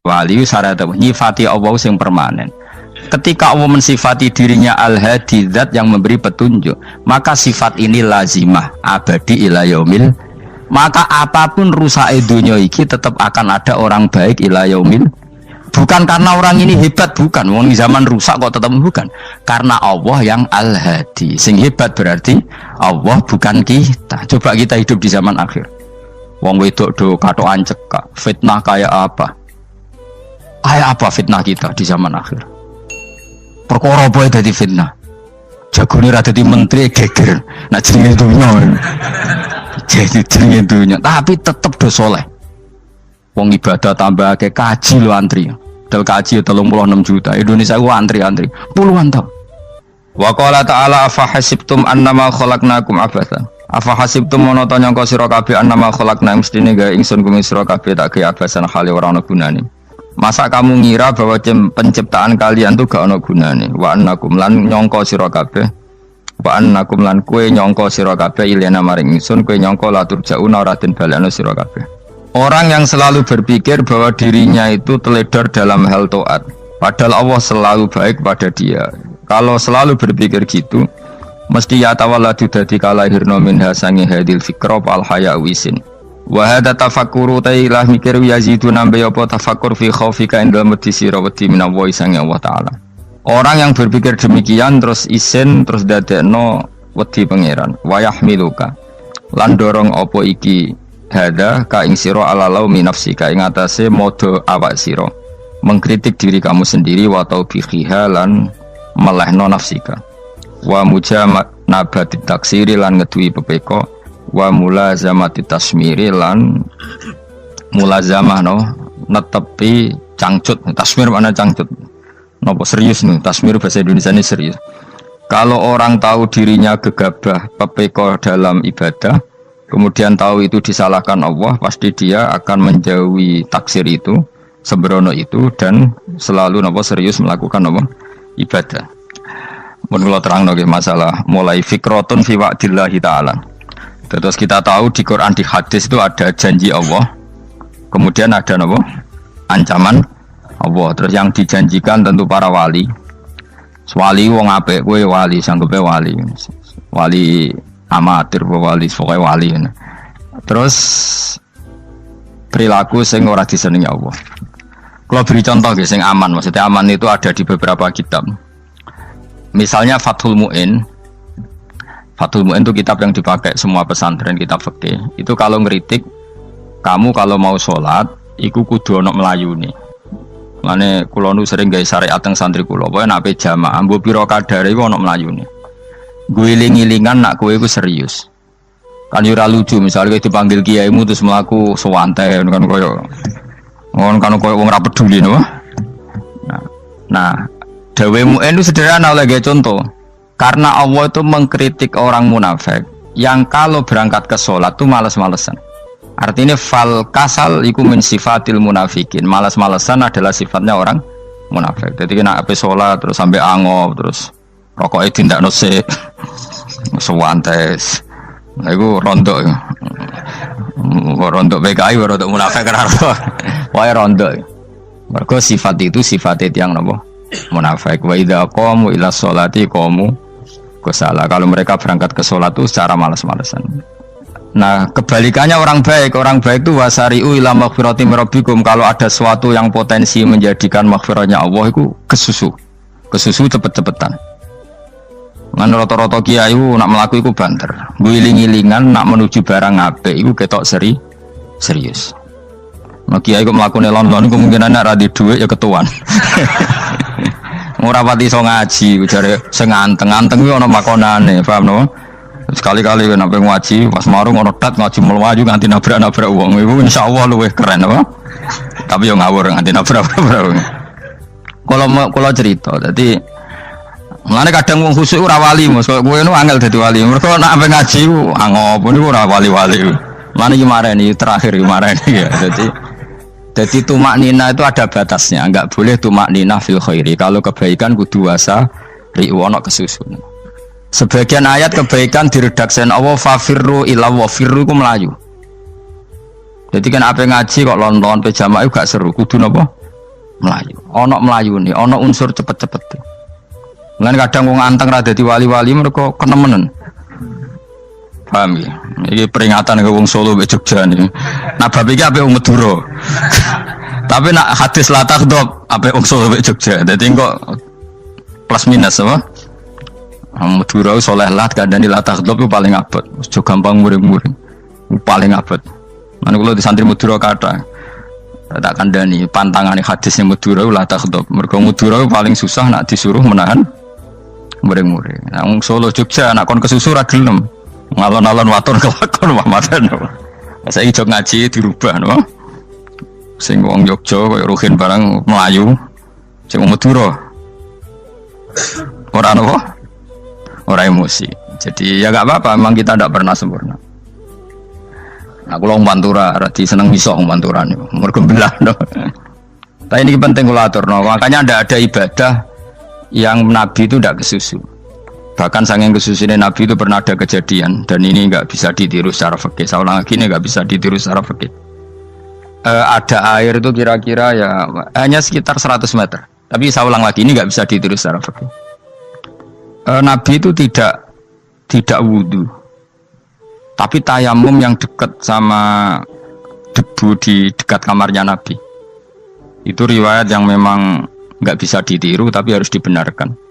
Wali syarat nyifati Allah sing permanen. Ketika Allah mensifati dirinya Al-Hadi, zat yang memberi petunjuk, maka sifat ini lazimah abadi ila yaumil. Maka apapun rusak dunia iki tetap akan ada orang baik ila yaumil. Bukan karena orang ini hebat, bukan. Wong zaman rusak kok tetap bukan. Karena Allah yang Al-Hadi. Sing hebat berarti Allah, bukan kita. Coba kita hidup di zaman akhir. Wong wedok do katokan cekak, fitnah kayak apa? Kayak apa fitnah kita di zaman akhir? Perkara apa dadi fitnah? Jagone ra dadi menteri geger. Nah jenenge dunya. Jadi jenenge dunya, tapi tetep do saleh. Wong ibadah tambah ke kaji lo antri. Del kaji 36 juta. Indonesia ku antri-antri puluhan tahun. Wa qala ta'ala afa hasibtum annama khalaqnakum abatsan. Afa hasibtum monoto nyangka sira kabeh annama khalaqna mestine gawe ingsun kuwi sira kabeh tak gawe abasan hale ora ana gunane. Masa kamu ngira bahwa penciptaan kalian tuh gak ana gunane. Wa annakum lan nyangka sira kabeh. Wa annakum lan kowe nyangka sira kabeh ilena maring ingsun kowe nyangka latur jauna ora den balekno sira kabeh. Orang yang selalu berpikir bahwa dirinya itu teledor dalam hal taat, padahal Allah selalu baik pada dia. Kalau selalu berpikir gitu, mesti ya tawalladu dadi kalahirna min hasangi hadil fikra al haya wisin. Wa hadza tafakkuru tailah mikir yazidu nambe apa tafakkur fi khaufika indal mudisi rawati min Allah sange Allah taala. Orang yang berpikir demikian terus isin terus dadekno wedi pangeran. Wa yahmiluka lan dorong apa iki hada ka ing sira alalau min nafsika ing atase modo awak sira mengkritik diri kamu sendiri wa taubihiha lan melehno nafsika wa mujamanabati taksiri lan ngeduwi pepeko wa mulazamati tasmiri lan mulazamah no netepi cangcut. Tasmir mana cangcut nopo serius nih, tasmir bahasa Indonesia ini serius. Kalau orang tahu dirinya gegabah pepeko dalam ibadah kemudian tahu itu disalahkan Allah, pasti dia akan menjauhi taksir itu, sembrono itu, dan selalu nopo serius melakukan nopo ibadah. Menurut terang nopo masalah mulai fikrotun fi wa'dillahi ta'ala. Terus kita tahu di Quran di hadis itu ada janji Allah, kemudian ada nopo ancaman Allah. Terus yang dijanjikan tentu para wali. Wali wong apik kowe wali, sanggepe wali. Wali amatir wali pokoknya wali. Terus perilaku sing ora disenengi Allah. Kalau beri contoh guys, sing aman, maksudnya aman itu ada di beberapa kitab. Misalnya Fathul Mu'in. Fathul Mu'in itu kitab yang dipakai semua pesantren, kitab fikih. Itu kalau ngeritik kamu kalau mau sholat iku kudu ana melayune. Mane kula nu sering gawe syariat teng santri kula, pokoke nek ape jamaah mbok pira kadare iku ana melayune. Guling-gilingan nak kowe iku serius. Kan yo ora lucu misalnya dipanggil kiaimu terus mlaku sewantai kan koyo wong ora peduli no. Nah, dawuhmu itu sederhana lagi contoh. Karena Allah itu mengkritik orang munafik yang kalau berangkat ke sholat tuh malas-malesan. Artinya fal kasal iku min sifatil munafikin. Malas-malesan adalah sifatnya orang munafik. Jadi kena ape sholat terus sampai angop terus rokoknya tindak nose sewantes. Nah, itu rontok. Rontok PKI, rontok munafik kenapa? Wah rontok. Mergo sifat itu sifat yang nopo munafik. Wa idza qamu ila sholati qamu kusala. Kalau mereka berangkat ke sholat itu secara malas-malesan. Nah kebalikannya orang baik itu wasari'u ila maghfirati rabbikum. Kalau ada sesuatu yang potensi menjadikan maghfirahnya Allah itu kesusu cepet-cepetan. Ngan rata-rata kiai nak melaku iku banter. Guling-gilingan nak menuju barang apik iku ketok serius. Nah kiai kok mlakune lon-lon kemungkinan nek ra di dhuwit ya ketuan. Ora pati iso ngaji jare sing anteng-anteng kuwi ana makonane, paham no? Sekali-kali nek ngaji pas marung ana tat ngaji mlayu nganti nabrak-nabrak wong. Iku insyaallah luwih keren apa? Tapi yo ngawur nganti nabrak-nabrak. Kalau cerita, jadi mulane kadang wong khusuk ora wali, Mas. Kowe nu angel dadi wali. Mergo nek ampe ngaji angop niku ora wali-wali. Mulane iki mareni terakhir iki mareni ya. Jadi tumak nina itu ada batasnya, enggak boleh tumak nina fil khairi. Kalau kebaikan kudu wasa riwono kesusun. Sebagian ayat kebaikan diredaksikan Allah fafirru ila wa firru ku melayu. Jadi kan apa ngaji kok lon-lon pe jamaah gak seru, kudu napa? Melayu. Ono melayune, ono unsur cepet-cepet. Lan kadang wong anteng ra dadi wali-wali mereka kenemenen. Paham ya? Ini peringatan ke wong Solo mbek Jogja nih. Nah bab iki ape wong Madura. Tapi nak hadis la takhdab ape wong Solo mbek Jogja. Dadi kok plus minus apa? Madura soleh lah kandhani la takhdab itu paling abot. Aja gampang muring-muring. Paling abot. Lan kula di santri Madura kathah. Tak kandhani pantangane hadis ning Madura la takhdab. Mergo Madura paling susah nak disuruh menahan muring-muring. Nah wong Solo Jogja nak kon kesusu ra gelem. Ngalon-alon watur kelakon Muhammadan. Saiki jog ngaji dirubah no. Sing wong Jogja koyo Ruhin barang Melayu, sing wong Madura. Ora apa? Ora emosi. Jadi ya enggak apa-apa, memang kita tidak pernah sempurna. Nah, kula wong Pantura radi seneng misah wong Pantura niku. Mergo belah no. Tapi ini penting kula aturno, makanya tidak ada ibadah yang Nabi itu tidak kesusu. Bahkan saking kesusunya Nabi itu pernah ada kejadian dan ini nggak bisa ditiru secara fikih. Saya ulang lagi ini nggak bisa ditiru secara fikih. Ada air itu kira-kira ya hanya sekitar 100 meter. Tapi saya ulang lagi ini nggak bisa ditiru secara fikih. Nabi itu tidak wudu, tapi tayamum yang dekat sama debu di dekat kamarnya Nabi. Itu riwayat yang memang nggak bisa ditiru tapi harus dibenarkan.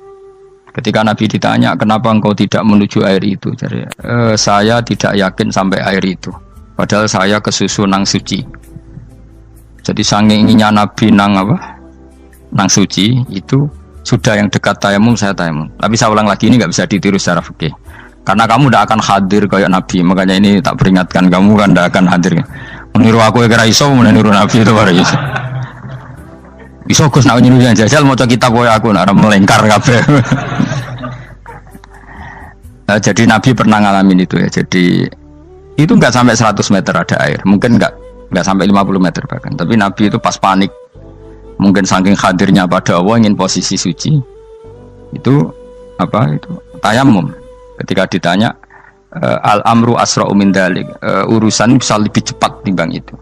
Ketika Nabi ditanya, kenapa engkau tidak menuju air itu? Jadi, saya tidak yakin sampai air itu. Padahal saya kesusu nang suci. Jadi saking inginnya Nabi nang suci itu sudah yang dekat tayamum saya tayamum. Tapi saya ulang lagi ini nggak bisa ditiru secara fikih. Karena kamu tidak akan hadir kayak Nabi. Makanya ini tak peringatkan kamu kan tidak akan hadir. Meniru aku yang kira iso, meniru Nabi itu baru iso. Iso Gus nak nyuruh yang jajal mau kitab koyo aku nak melengkar kabeh. Jadi Nabi pernah ngalamin itu ya. Jadi itu enggak sampai 100 meter ada air. Mungkin enggak sampai 50 meter bahkan. Tapi Nabi itu pas panik. Mungkin saking hadirnya pada Allah ingin posisi suci. Itu tayamum. Ketika ditanya al-amru asra'u min dzalik. Urusan bisa lebih cepat timbang itu.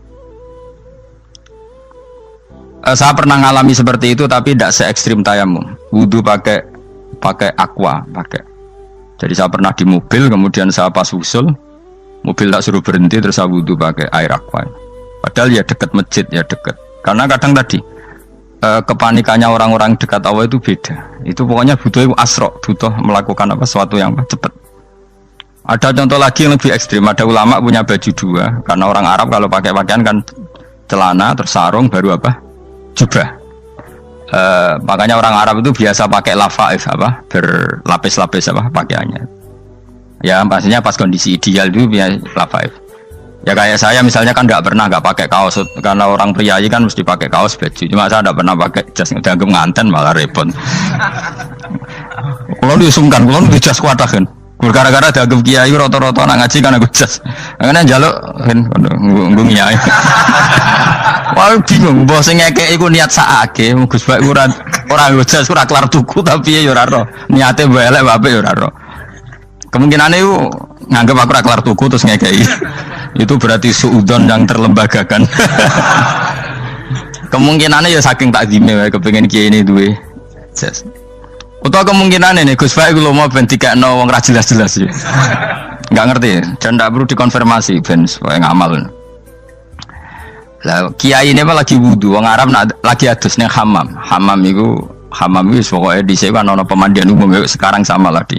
Saya pernah ngalami seperti itu tapi tidak se ekstrim tayamum. Wudu pakai aqua, Jadi saya pernah di mobil, kemudian saya pas usul, mobil tak suruh berhenti terus saya wudu pakai air aqua. Padahal ya dekat masjid ya dekat. Karena kadang tadi kepanikannya orang-orang dekat Allah itu beda. Itu pokoknya butuh asro, butuh melakukan sesuatu yang cepat. Ada contoh lagi yang lebih ekstrim. Ada ulama punya baju dua, karena orang Arab kalau pakai pakaian kan celana terus sarung baru jubah. Makanya orang Arab itu biasa pakai lafaif berlapis-lapis pakaiannya. Ya pastinya pas kondisi ideal itu biasa lafaif. Ya kayak saya misalnya kan nggak pakai kaos karena orang priayi kan mesti pakai kaos baju. Cuma saya nggak pernah pakai jas, dianggap nganten malah repot. Kalau disungkan, kalau di jas kuatakan. Gara-gara dianggap kiai roto-roto nak ngaji kan aku jas. Karena jaluk kan nggung kiai. Wah bingung, bos ngekek iku niat sakake, Gus Bak ora jas ora kelar tuku tapi ya ora ro. Niate elek bape ya ora ro. Kemungkinane iku nganggep aku ora kelar tuku terus ngekeki. Itu berarti suudzon yang terlembagakan. Kemungkinane ya saking takzime wae kepengin kiai ini duwe jas. Utawa kemungkinane nih Gus Bak iku lho mau ben dikekno wong ra jelas-jelas ya. Enggak ngerti dan ndak perlu dikonfirmasi ben supaya ngamal. Lah kiai ini lagi wudu, wong Arab lagi adus ning hammam. Hammam itu pokoknya di sini kan ana pemandian umum sekarang sama lah di.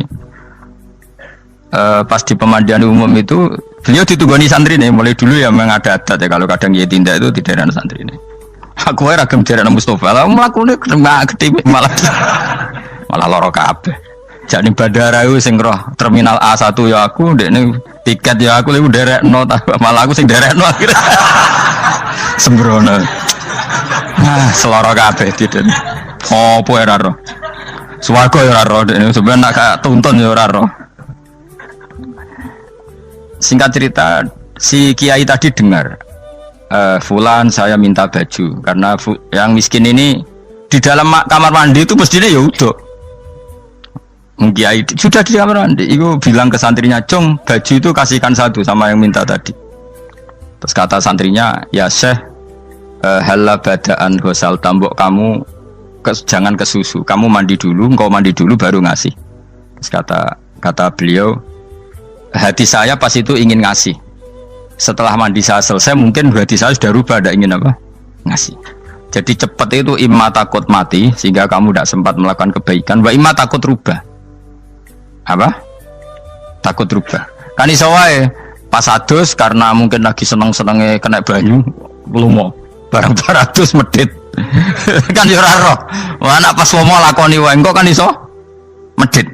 Pas di pemandian umum itu beliau ditugani santri nih, mulai dulu ya memang ada adat ya kalau kadang dia tindak itu di daerah santri nih. Aku ora ragam daerah Mustafa, lah mlakune gede malah loro kabeh. Jadi bandara itu sing roh terminal A1 ya aku, ndekne tiket ya aku lewat derekno, malah aku sing derekno akhirnya. Sembrono. Seloro kabeh diden. Opo ora ro. Swarga ya ora ro, dene sampeyan nak tuntun ya ora ro. Singkat cerita, si kiai tadi dengar fulan saya minta baju karena yang miskin ini di dalam kamar mandi itu mestinya ya udah. Kiai sudah di kamar mandi, itu bilang ke santrinya, "Cung, baju itu kasihkan satu sama yang minta tadi." Terus kata santrinya, "Ya Syekh, Halla badaan gosal tambok kamu jangan ke susu, kamu mandi dulu, engkau mandi dulu baru ngasih. Terus kata beliau, hati saya pas itu ingin ngasih. Setelah mandi saya selesai, mungkin hati saya sudah rubah, tidak ingin apa? Ngasih. Jadi cepat itu imma takut mati, sehingga kamu tidak sempat melakukan kebaikan. Wa imma takut rubah. Apa? Takut rubah. Kan iso wae pas adus karena mungkin lagi seneng-senenge kena banyu, lumo. Barang 200 medit. Kan yo ora roh. Wah nek pas lomo lakoni wae engko kan iso medit.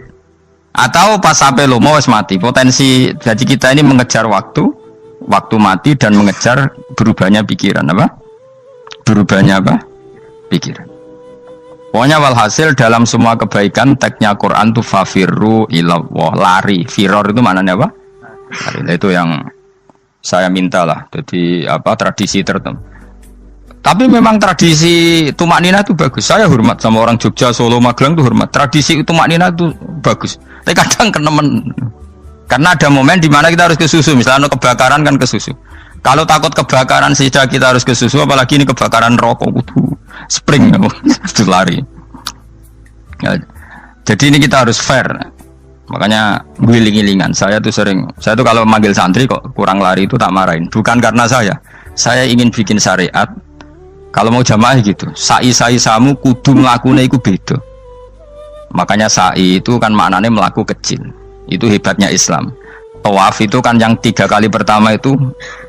Atau pas sampai lomo wis mati. Potensi jadi kita ini mengejar waktu mati dan mengejar berubahnya pikiran apa? Berubahnya apa? Pikiran. Pokoknya walhasil dalam semua kebaikan teksnya Quran itu fafirru ilallah, lari. Firor itu maknanya apa? Lari. Nah, itu yang saya minta lah. Jadi apa tradisi tertentu. Tapi memang tradisi tumak nina itu bagus. Saya hormat sama orang Jogja, Solo, Magelang itu hormat. Tradisi tumak nina itu bagus. Tapi kadang kenemen. Karena ada momen di mana kita harus ke susu, misalnya kebakaran kan ke susu. Kalau takut kebakaran sehingga kita harus ke susu, apalagi ini kebakaran rokok, spring, itu lari. Ya, jadi ini kita harus fair. Makanya guling-gilingan. Saya tuh kalau manggil santri kok kurang lari itu tak marahin. Bukan karena saya ingin bikin syariat. Kalau mau jamaah gitu, sa'i samu kudu mlakune iku beda. Makanya sa'i itu kan maknanya melaku kecil. Itu hebatnya Islam. Tawaf itu kan yang 3 kali pertama itu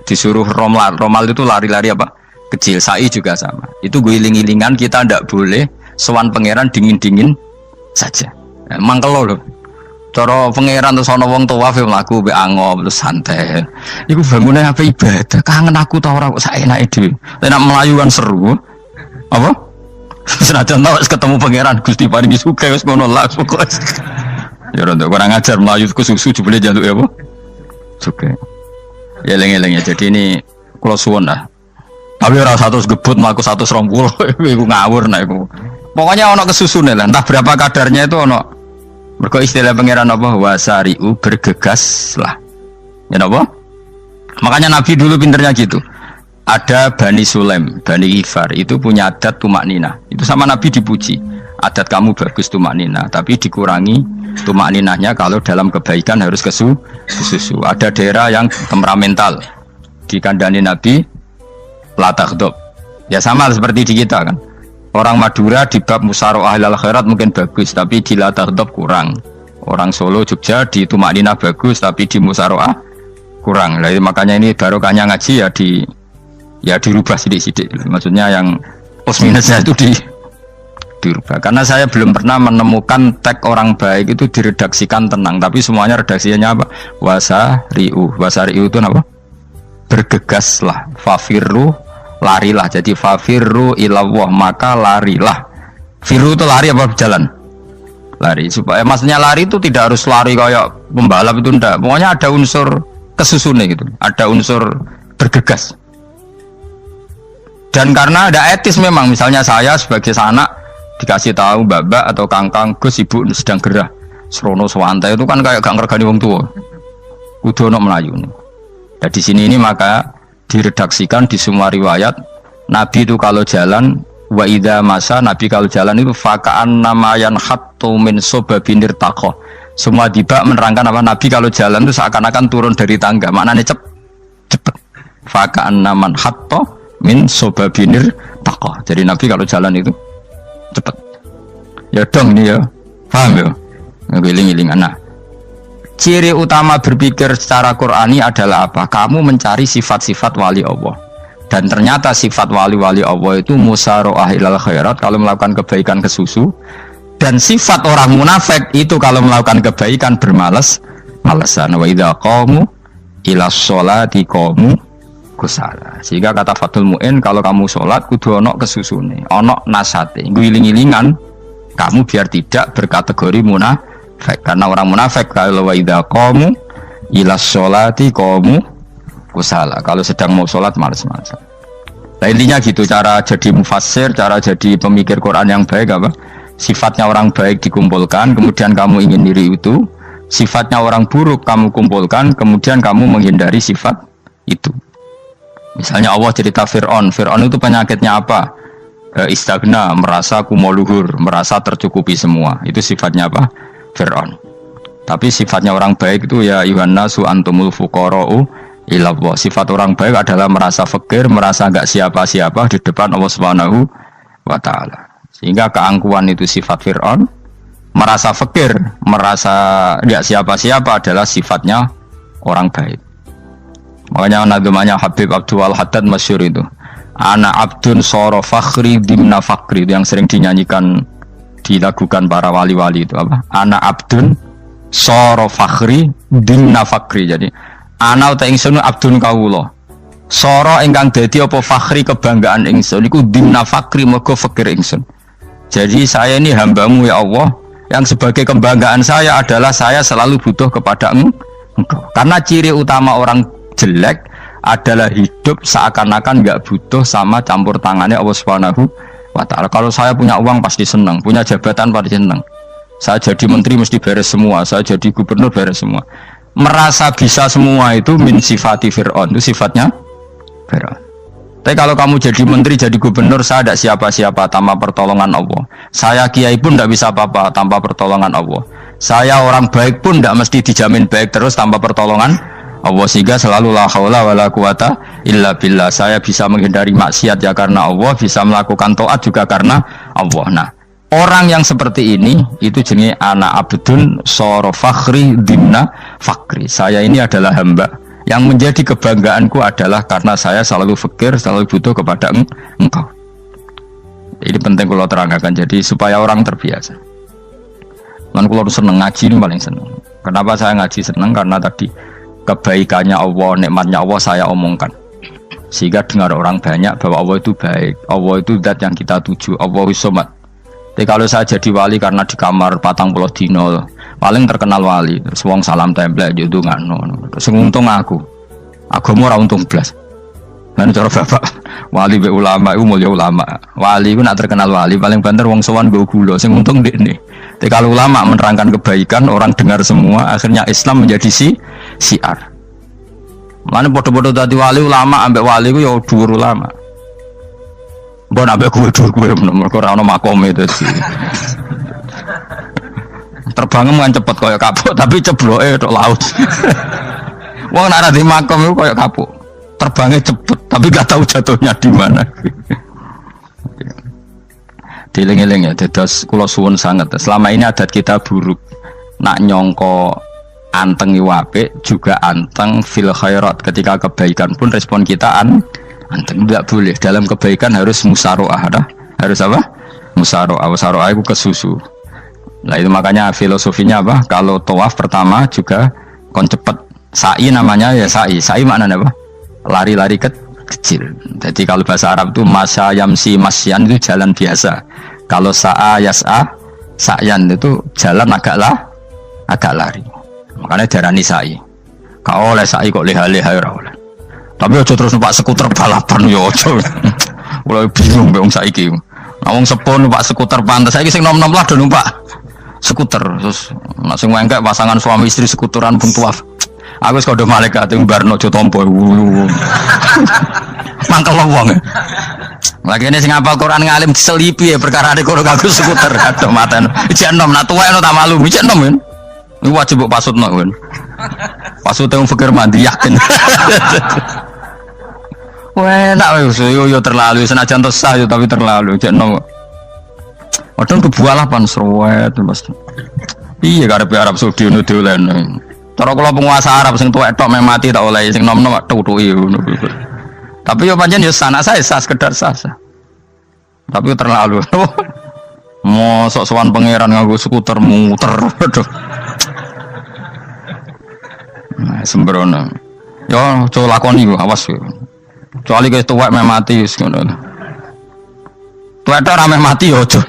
disuruh romal itu lari-lari apa? Kecil. Sa'i juga sama. Itu guling-gilingan, kita ndak boleh sowan pangeran dingin-dingin saja. Emang kalau loh. Cara pangeran terus ana wong tawaf mlaku mbek angop terus santai. Iku bangune apa ibadah. Kangen aku ta ora kok saenake dhewe. Nek melayu kan seru. Apa? Senajan wis ketemu pangeran Gusti paringi sugih wis ngono lah pokoke. Ya ora kurang ajar melayu ku susu jebule jaluk ya apa? Sugih. Ya eling-eling ya. Jadi ini kula suwun lah. Tapi ora 100 gebut mlaku 120 iku ngawur nek iku. Pokoknya ana kesusune lah. Entah berapa kadarnya itu ana. Mergo istilah pangeran apa wasari'u bergegas lah. Ya apa? Makanya Nabi dulu pinternya gitu. Ada Bani Sulaim, Bani Ghifar itu punya adat tumak nina. Itu sama Nabi dipuji. Adat kamu bagus tumak nina, tapi dikurangi tumak ninahnya kalau dalam kebaikan harus ke susu. Ada daerah yang temperamental. Dikandani Nabi la taghdab. Ya sama seperti di kita kan. Orang Madura di bab musyawarah ahlul khairat mungkin bagus, tapi di la taghdab kurang. Orang Solo, Jogja di tumak nina bagus, tapi di musyawarah kurang. Jadi makanya ini barokahnya ngaji ya dirubah sidik-sidik. Maksudnya yang plus minusnya itu dirubah. Karena saya belum pernah menemukan tag orang baik itu diredaksikan tenang, tapi semuanya redaksinya apa? Wasari'u. Wasari'u itu apa? Bergegaslah. Fafirru, larilah. Jadi fafirru ilallah, maka larilah. Firu itu lari apa berjalan? Lari. Supaya maksudnya lari itu tidak harus lari kayak pembalap itu enggak. Pokoknya ada unsur kesusunnya gitu. Ada unsur bergegas. Dan karena ada etis memang, misalnya saya sebagai anak dikasih tahu babak atau kangkang Gus ibu sedang gerah serono swantai itu kan kayak gak ngergani wong tua. Kudu ono melayu. Nah di sini ini maka diredaksikan di semua riwayat Nabi itu kalau jalan wa idza masa, Nabi kalau jalan itu fakaan namayan hattu min sobabinir taqo. Semua dibak menerangkan apa Nabi kalau jalan itu seakan-akan turun dari tangga. Maknanya cepet. Fakaan naman hatto min sobabinir taqo. Jadi Nabi kalau jalan itu cepet. Ya dong ini ya. Paham ya? Ngiling-ngilingan. Nah, ciri utama berpikir secara Qur'ani adalah apa? Kamu mencari sifat-sifat wali Allah. Dan ternyata sifat wali-wali Allah itu musyaroah ilal khairat, kalau melakukan kebaikan ke susu. Dan sifat orang munafik itu kalau melakukan kebaikan bermalas-malasan. Wa idza qamu ilas sholati qamu kusala. Sehingga kata Fathul Mu'in, kalau kamu sholat kudu ono kesusune, ono nasate, guling-gilingan kamu biar tidak berkategori munafik. Karena orang munafik kalau wa idza qamu ilas sholati qamu kusala, kalau sedang mau sholat malas-malasan. Nah intinya gitu, cara jadi mufassir, cara jadi pemikir Quran yang baik apa? Sifatnya orang baik dikumpulkan, kemudian kamu ingin diri itu. Sifatnya orang buruk kamu kumpulkan, kemudian kamu menghindari sifat itu. Misalnya Allah cerita Fir'aun. Fir'aun itu penyakitnya apa? Istagna, merasa kumoluhur, merasa tercukupi semua. Itu sifatnya apa? Fir'aun. Tapi sifatnya orang baik itu ya Yuhannasu antumul fuqara'u ilallah. Sifat orang baik adalah merasa fakir, merasa enggak siapa-siapa di depan Allah Subhanahu wa taala. Sehingga keangkuhan itu sifat Fir'aun, merasa fakir, merasa enggak siapa-siapa adalah sifatnya orang baik. Makanya nadumanya Habib Abdul Haddad masyhur itu. Ana abdun soro fakhri dimna fakri, yang sering dinyanyikan dilakukan para wali-wali itu apa? Ana abdun soro fakhri dimna fakri. Jadi ana uta ingsun abdun kawula. Soro ingkang dadi apa fakhri kebanggaan ingsun iku dimna fakri mergo fakir ingsun. Jadi saya ini hambamu ya Allah, yang sebagai kebanggaan saya adalah saya selalu butuh kepada Engkau. Karena ciri utama orang jelek adalah hidup seakan-akan nggak butuh sama campur tangannya Allah Subhanahu wa taala. Kalau saya punya uang pasti senang, punya jabatan pasti senang. Saya jadi menteri mesti beres semua, saya jadi gubernur beres semua. Merasa bisa semua itu min sifati Fir'aun, itu sifatnya Fir'aun. Tapi kalau kamu jadi menteri, jadi gubernur, saya tidak siapa-siapa tanpa pertolongan Allah. Saya kiai pun tidak bisa apa-apa tanpa pertolongan Allah. Saya orang baik pun tidak mesti dijamin baik terus tanpa pertolongan Allah. Sehingga selalu la haula wala quwata illa billah. Saya bisa menghindari maksiat ya karena Allah, bisa melakukan taat juga karena Allah. Nah, orang yang seperti ini itu jenis ana abdun soro fakhri dimna fakri. Saya ini adalah hamba yang menjadi kebanggaanku adalah karena saya selalu fakir, selalu butuh kepada Engkau. Ini penting kalau terangkan, jadi supaya orang terbiasa. Man kalau seneng ngaji ini paling seneng. Kenapa saya ngaji seneng? Karena tadi kebaikannya Allah, nikmatnya Allah saya omongkan. Sehingga dengar orang banyak bahwa Allah itu baik, Allah itu zat yang kita tuju, Allahu Somad. Jadi kalau saya jadi wali karena di kamar 40 dino, paling terkenal wali, terus wong salam template jadi ngono. Terus untung aku ora untung blas. Lan cara bapak wali be ulama iku mulya ulama. Wali iku nak terkenal wali paling banter wong sowan nggo gula, sing untung ndekne. Tapi kalau ulama menerangkan kebaikan, orang dengar semua, akhirnya Islam menjadi siar. Mana bodoh-bodoh tadi wali ulama ambek wali ku ya dhuwur ulama. Mbok ambek kuwe dhuwur kuwe mergo ora ono makome dadi. Terbangem kan cepet kaya kapuk tapi cebloke tok laut. Wong nek ora di makom iku kaya kapuk. Terbangnya cepet tapi gak tahu jatuhnya di mana. Dieling-eling ya, dados kula suwun sanget. Selama ini adat kita buruk. Nak nyongko anteng apik juga anteng fil khairat. Ketika kebaikan pun respon kita anteng, tidak boleh. Dalam kebaikan harus musaroah, harus apa? Musaroah. Musaroah itu kesusu. Nah itu makanya filosofinya apa? Kalau tawaf pertama juga kon cepet. Sa'i namanya ya sa'i. Sa'i maknanya apa? Lari-lari kecil. Jadi kalau bahasa Arab itu masya yamsi masyan itu jalan biasa. Kalau sa'a yas'a sa'yan itu jalan agak lari. Makanya darani sa'i. Kau oleh sa'i kok leha-leha ora oleh. Tapi aja terus numpak skuter balapan yo aja. Mulai bingung mbek wong saiki. Wong sepuh numpak skuter pantes. Saiki sing nom-nom lah do numpak skuter. Terus nek sing wengkek pasangan suami istri skuteran pun tuaf. Aku wis kodho malaikat ing barno aja tampa. Mangkel wong. Lagi ini sing hafal Quran ngalim diselipi ya perkara ade kono aku skuter aduh maten. Ijek enom nak tuwek tak malu. Ijek enom kan. Ini wajib mbok pasutno kan. Pasute wong fikir mandi yakin. Wah, nak yo terlalu senajan tosah yo tapi terlalu ijek enom. Padahal kebualah pan sruwet Mas. Iya karepe Arab Saudi ngono dolen. Cara kula penguasa Arab sing tuwek tok mati tak oleh sing nom-nom tutuki ngono. Tapi yo pancen yo sanak saya sekedar sasa. Tapi yo terlalu. Mosok sowan pangeran nganggo skuter muter. Aduh. Nah, sembrono. Yo coba lakoni yo awas yo. Kecuali wis tuwek mati wis ngono. Tuwek tok ora mati yo aja.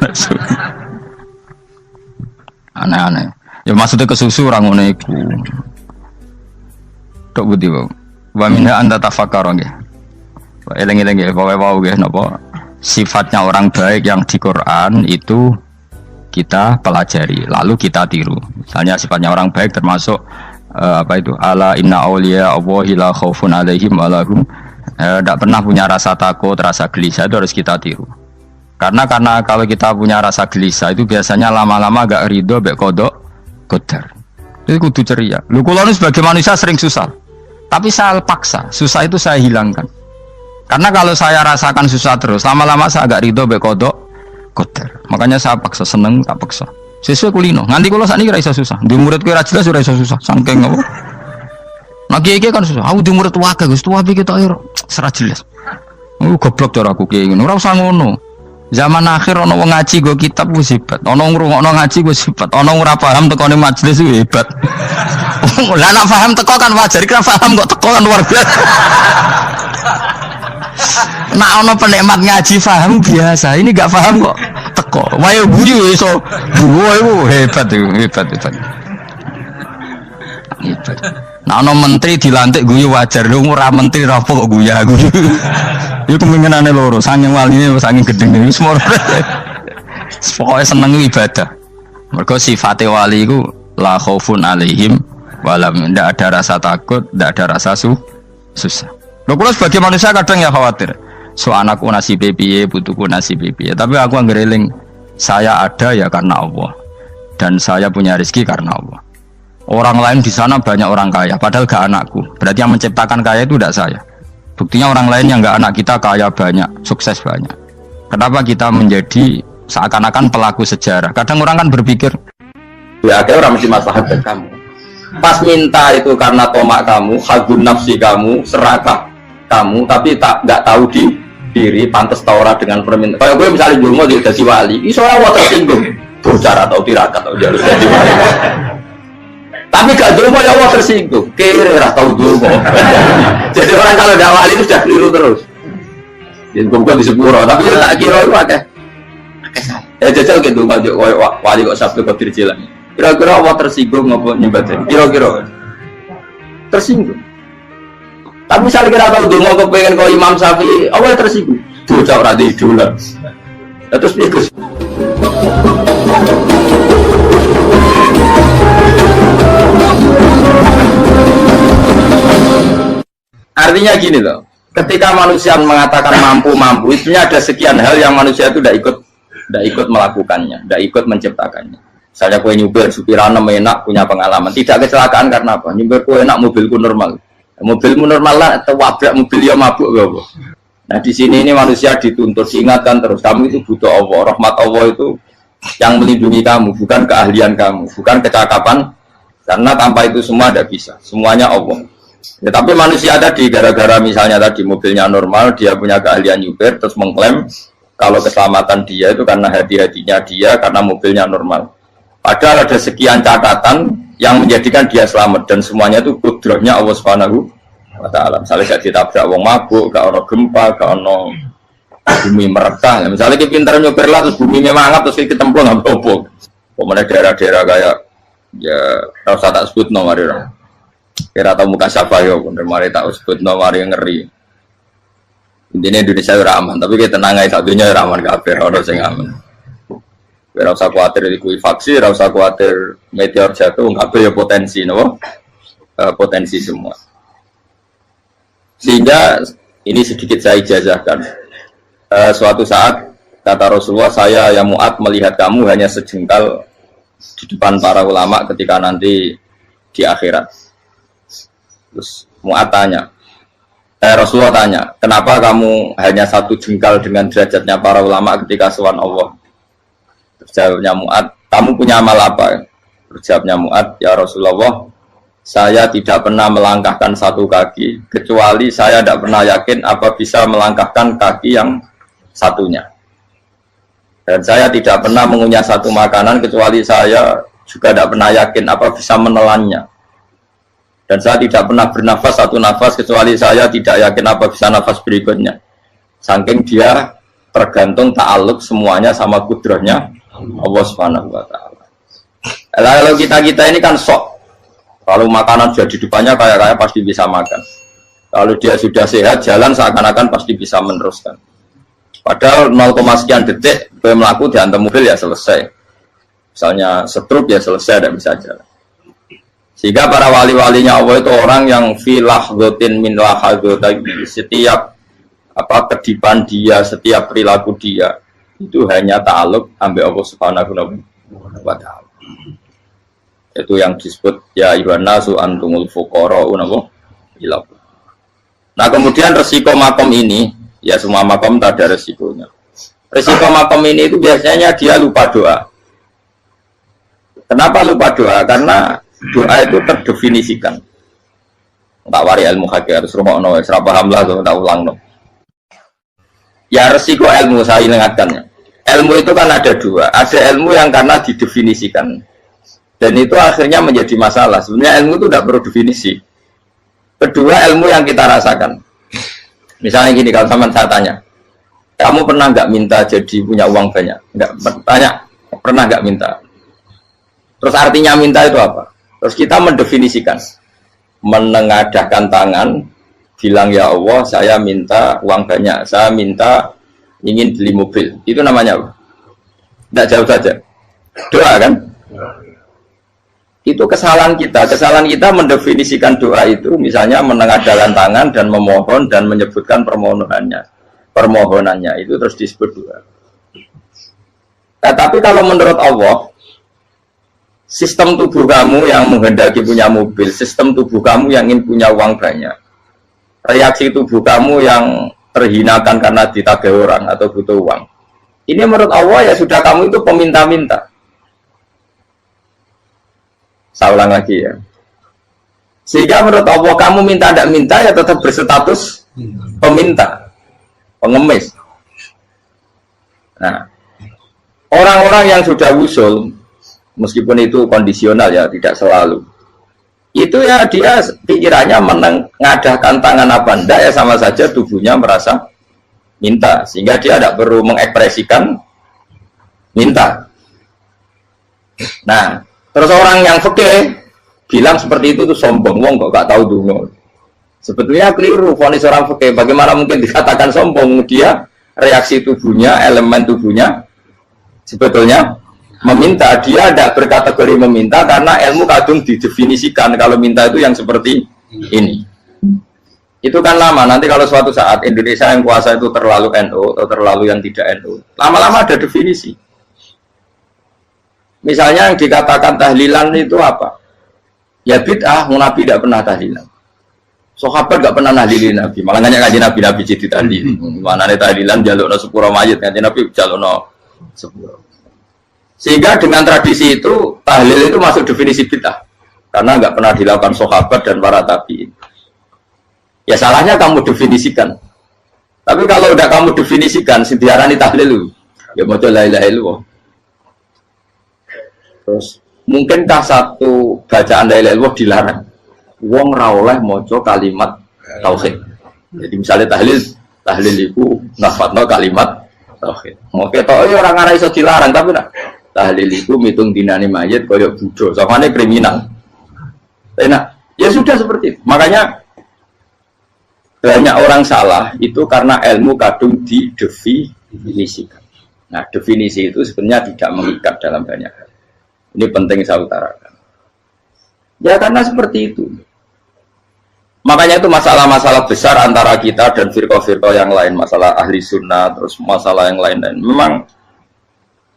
Aneh-aneh. Ya maksudnya kesusu orang ngono iku. Tok budi wae. Wa minha anta tafakkar nggih. Eleng-eleng nggih, pokoke wau nggih napa sifatnya orang baik yang di Quran itu kita pelajari, lalu kita tiru. Misalnya sifatnya orang baik termasuk apa itu? Ala inna auliya Allahi la khaufun alaihim wa lahum Tidak pernah punya rasa takut, rasa gelisah itu harus kita tiru. Karena kalau kita punya rasa gelisah itu biasanya lama-lama agak ridho, bek kodok, kodar. Itu kudu ceria. Lu kalau sebagai manusia sering susah, tapi saya paksa, susah itu saya hilangkan. Karena kalau saya rasakan susah terus, lama-lama saya agak ridho, bek kodok, kodar. Makanya saya paksa, seneng tak paksa. Sesuai kulino. Nganti kalau saat ini kira iso susah. Di murid kira jelas sudah iso susah. Sangking apa? Nah kiai kan susah. Aku di murid wae Gus, tua kita air serah jelas. Goblok cara aku kiai ngono. Ora usah ngono. Zaman akhir ana wong ngaji go kitab wis hebat. Ana ngrungokno ngaji wis hebat. Ana ora paham tekone majelis wis hebat. Lah nek paham teko kan wajar, kira paham kok teko kan luar biasa. Nak ana penikmat ngaji paham biasa. Ini enggak paham kok teko. Wae guyu iso. Wae hebat itu, hebat. Hebat. Nah ana menteri dilantik guyu wajar. Lho ora menteri ra kok guyu. Iku kemungkinane loro, saking waline saking gedeng iki semua. Pokoke seneng ibadah. Mergo sifate wali iku la khaufun alaihim walam, ndak ada rasa takut, ndak ada rasa susah. Lho kula sebagai manusia kadang ya khawatir. So anakku nasibe piye, putuku nasibe piye. Tapi aku anggereling saya ada ya karena Allah. Dan saya punya rezeki karena Allah. Orang lain di sana banyak orang kaya, padahal gak anakku. Berarti yang menciptakan kaya itu tidak saya. Buktinya orang lain yang gak anak kita kaya banyak, sukses banyak. Kenapa kita menjadi seakan-akan pelaku sejarah? Kadang orang kan berpikir, ya akhirnya orang mesti maslahat ke kamu. Pas minta itu karena tomak kamu, hagun nafsi kamu, serakah kamu, tapi nggak tahu diri, pantas taura dengan permintaan. Kalau gue misalnya dulu mau jadi wali, ini soalnya tersinggung, bocor atau tirakat atau jalur jadi wali. Tapi gak dulu ya Allah tersinggung, kira tahu dulu. Jadi orang kalau tidak wali itu sudah keliru terus. Jadi bukan di sepuro, tapi tak kira itu ada. Jajal gitu kalau wali kok sabtu kok dirjilan. Kira-kira Allah tersinggung ngapa nyembah? Kira-kira tersinggung. Tapi misalnya kira tahu dulu mau kepengen kau Imam Syafi'i, Allah tersinggung. Bocah ora di idola. Terus ikut. Artinya gini loh, ketika manusia mengatakan mampu, itu ada sekian hal yang manusia itu tidak ikut melakukannya, tidak ikut menciptakannya. Misalnya kue nyupir, supirana enak, punya pengalaman, tidak kecelakaan karena apa? Nyupir kue enak, mobilku normal, mobilmu normal lah, atau wabrak mobil ya mabuk gak? Nah di sini ini manusia dituntut, diingatkan terus, kamu itu butuh Allah, rahmat Allah itu yang melindungi kamu, bukan keahlian kamu, bukan kecakapan, karena tanpa itu semua tidak bisa, semuanya Allah. Ya, tapi manusia tadi gara-gara misalnya tadi mobilnya normal, dia punya keahlian nyupir, terus mengklaim kalau keselamatan dia itu karena hati-hatinya dia, karena mobilnya normal. Padahal ada sekian catatan yang menjadikan dia selamat dan semuanya itu kudrahnya Allah Subhanahu wa Ta'ala. Misalnya gak ditabrak wong mabuk, gak ono gempa, gak ono bumi merekah. Misalnya kita pintar nyupir lah terus bumi mangap terus kita templung nggak apa-apa. Pemenang daerah-daerah kayak ya rasa tak sebut nomor orang. Kira tahu muka siapa yo, bener mari tak sebut nomor yang ngeri. Intinya Indonesia ora aman, tapi kita tenang aja satunya ora aman kabeh, ora sing aman. Ora usah kuwatir likuifaksi, ora usah kuwatir meteor jatuh, kabeh ya potensi, no? Potensi semua. Sehingga ini sedikit saya ijazahkan. Suatu saat kata Rasulullah, saya yang Mu'ad melihat kamu hanya sejengkal di depan para ulama ketika nanti di akhirat. Terus Mu'ad tanya, Rasulullah tanya, kenapa kamu hanya satu jengkal dengan derajatnya para ulama ketika sowan Allah? Terus jawabnya Mu'ad, kamu punya amal apa? Terus jawabnya Mu'ad, ya Rasulullah, saya tidak pernah melangkahkan satu kaki, kecuali saya tidak pernah yakin apa bisa melangkahkan kaki yang satunya. Dan saya tidak pernah mengunyah satu makanan, kecuali saya juga tidak pernah yakin apa bisa menelannya. Dan saya tidak pernah bernafas satu nafas kecuali saya tidak yakin apa bisa nafas berikutnya. Saking dia tergantung ta'aluk semuanya sama kudrahnya Allah Subhanahu wa Ta'ala. Kalau kita ini kan sok. Kalau makanan sudah di depannya kayak pasti bisa makan. Kalau dia sudah sehat jalan seakan-akan pasti bisa meneruskan. Padahal 0, sekian detik gue melaku dihantam mobil ya selesai. Misalnya stroke ya selesai, tidak bisa jalan. Sehingga para wali-walinya Allah itu orang yang fi lahzatin min lahadzati, setiap kedipan dia, setiap perilaku dia itu hanya ta'alluq ambil Allah Subhanahu wa ta'ala. Itu yang disebut ya ayyuhan nasu antumul fuqara'u ila. Nah, kemudian resiko makom ini, ya semua makom tak ada resikonya. Resiko makom ini itu biasanya dia lupa doa. Kenapa lupa doa? Karena doa itu terdefinisikan. Tak wari ilmu hakik harus rumakno, wis ra paham lah tak ulangno. Ya resiko ilmu saya ingatkannya. Ilmu itu kan ada dua. Ada ilmu yang karena didefinisikan. Dan itu akhirnya menjadi masalah. Sebenarnya ilmu itu tidak perlu definisi. Kedua, ilmu yang kita rasakan. Misalnya gini, kalau sama saya tanya, kamu pernah nggak minta jadi punya uang banyak? Nggak tanya, pernah nggak minta? Terus artinya minta itu apa? Terus kita mendefinisikan, menengadahkan tangan, bilang ya Allah, saya minta uang banyak, saya minta ingin beli mobil. Itu namanya apa? Tidak jauh saja. Doa kan? Itu kesalahan kita. Kesalahan kita mendefinisikan doa itu, misalnya menengadahkan tangan dan memohon dan menyebutkan permohonannya itu terus disebut doa. Nah, tapi kalau menurut Allah, sistem tubuh kamu yang menghendaki punya mobil, sistem tubuh kamu yang ingin punya uang banyak, reaksi tubuh kamu yang terhinakan karena ditagih orang atau butuh uang, ini menurut Allah ya sudah kamu itu peminta-minta. Saya ulang lagi ya. Sehingga menurut Allah kamu minta tidak minta ya tetap berstatus peminta, pengemis. Nah, orang-orang yang sudah usul, meskipun itu kondisional ya, tidak selalu. Itu ya dia pikirannya menengadahkan tangan apa enggak ya sama saja tubuhnya merasa minta. Sehingga dia tidak perlu mengekspresikan minta. Nah, terus orang yang fikih bilang seperti itu tuh sombong, wong kok gak tahu dungo. Sebetulnya keliru vonis orang fikih. Bagaimana mungkin dikatakan sombong? Dia reaksi tubuhnya, elemen tubuhnya sebetulnya meminta. Dia tidak berkategori meminta karena ilmu kadung didefinisikan kalau minta itu yang seperti ini. Itu kan lama. Nanti kalau suatu saat Indonesia yang kuasa itu terlalu NU atau terlalu yang tidak NU, lama-lama ada definisi. Misalnya yang dikatakan tahlilan itu apa? Ya bid'ah, Nabi tidak pernah tahlilan. Sahabat tidak pernah nahlilin Nabi. Malah nanya kaji Nabi jadi tahlil. Mana nih tahlilan jalukno sepuro mayit, kaji Nabi jalukno sepuro. Sehingga dengan tradisi itu tahlil itu masuk definisi bid'ah. Karena nggak pernah dilakukan sahabat dan para tabi'in. Ya salahnya kamu definisikan. Tapi kalau udah kamu definisikan, diarani tahlil, ya mau la ilaha illallah. Terus mungkinkah satu bacaan la ilaha illallah dilarang? Wong ra oleh maca kalimat tauhid. Jadi misalnya tahlil itu nafatno kalimat tauhid. Oke, toh orang ora iso dilarang tapi nak tahlil itu mitung dinani mayit kaya budo. Samane kriminal. Enak. Ya sudah seperti itu. Makanya banyak orang salah itu karena ilmu kadung didefinisikan. Nah, definisi itu sebenarnya tidak mengikat dalam banyak hal. Ini penting saya utarakan. Ya karena seperti itu. Makanya itu masalah-masalah besar antara kita dan firqah-firqah yang lain. Masalah ahli sunnah, terus masalah yang lain-lain. Memang,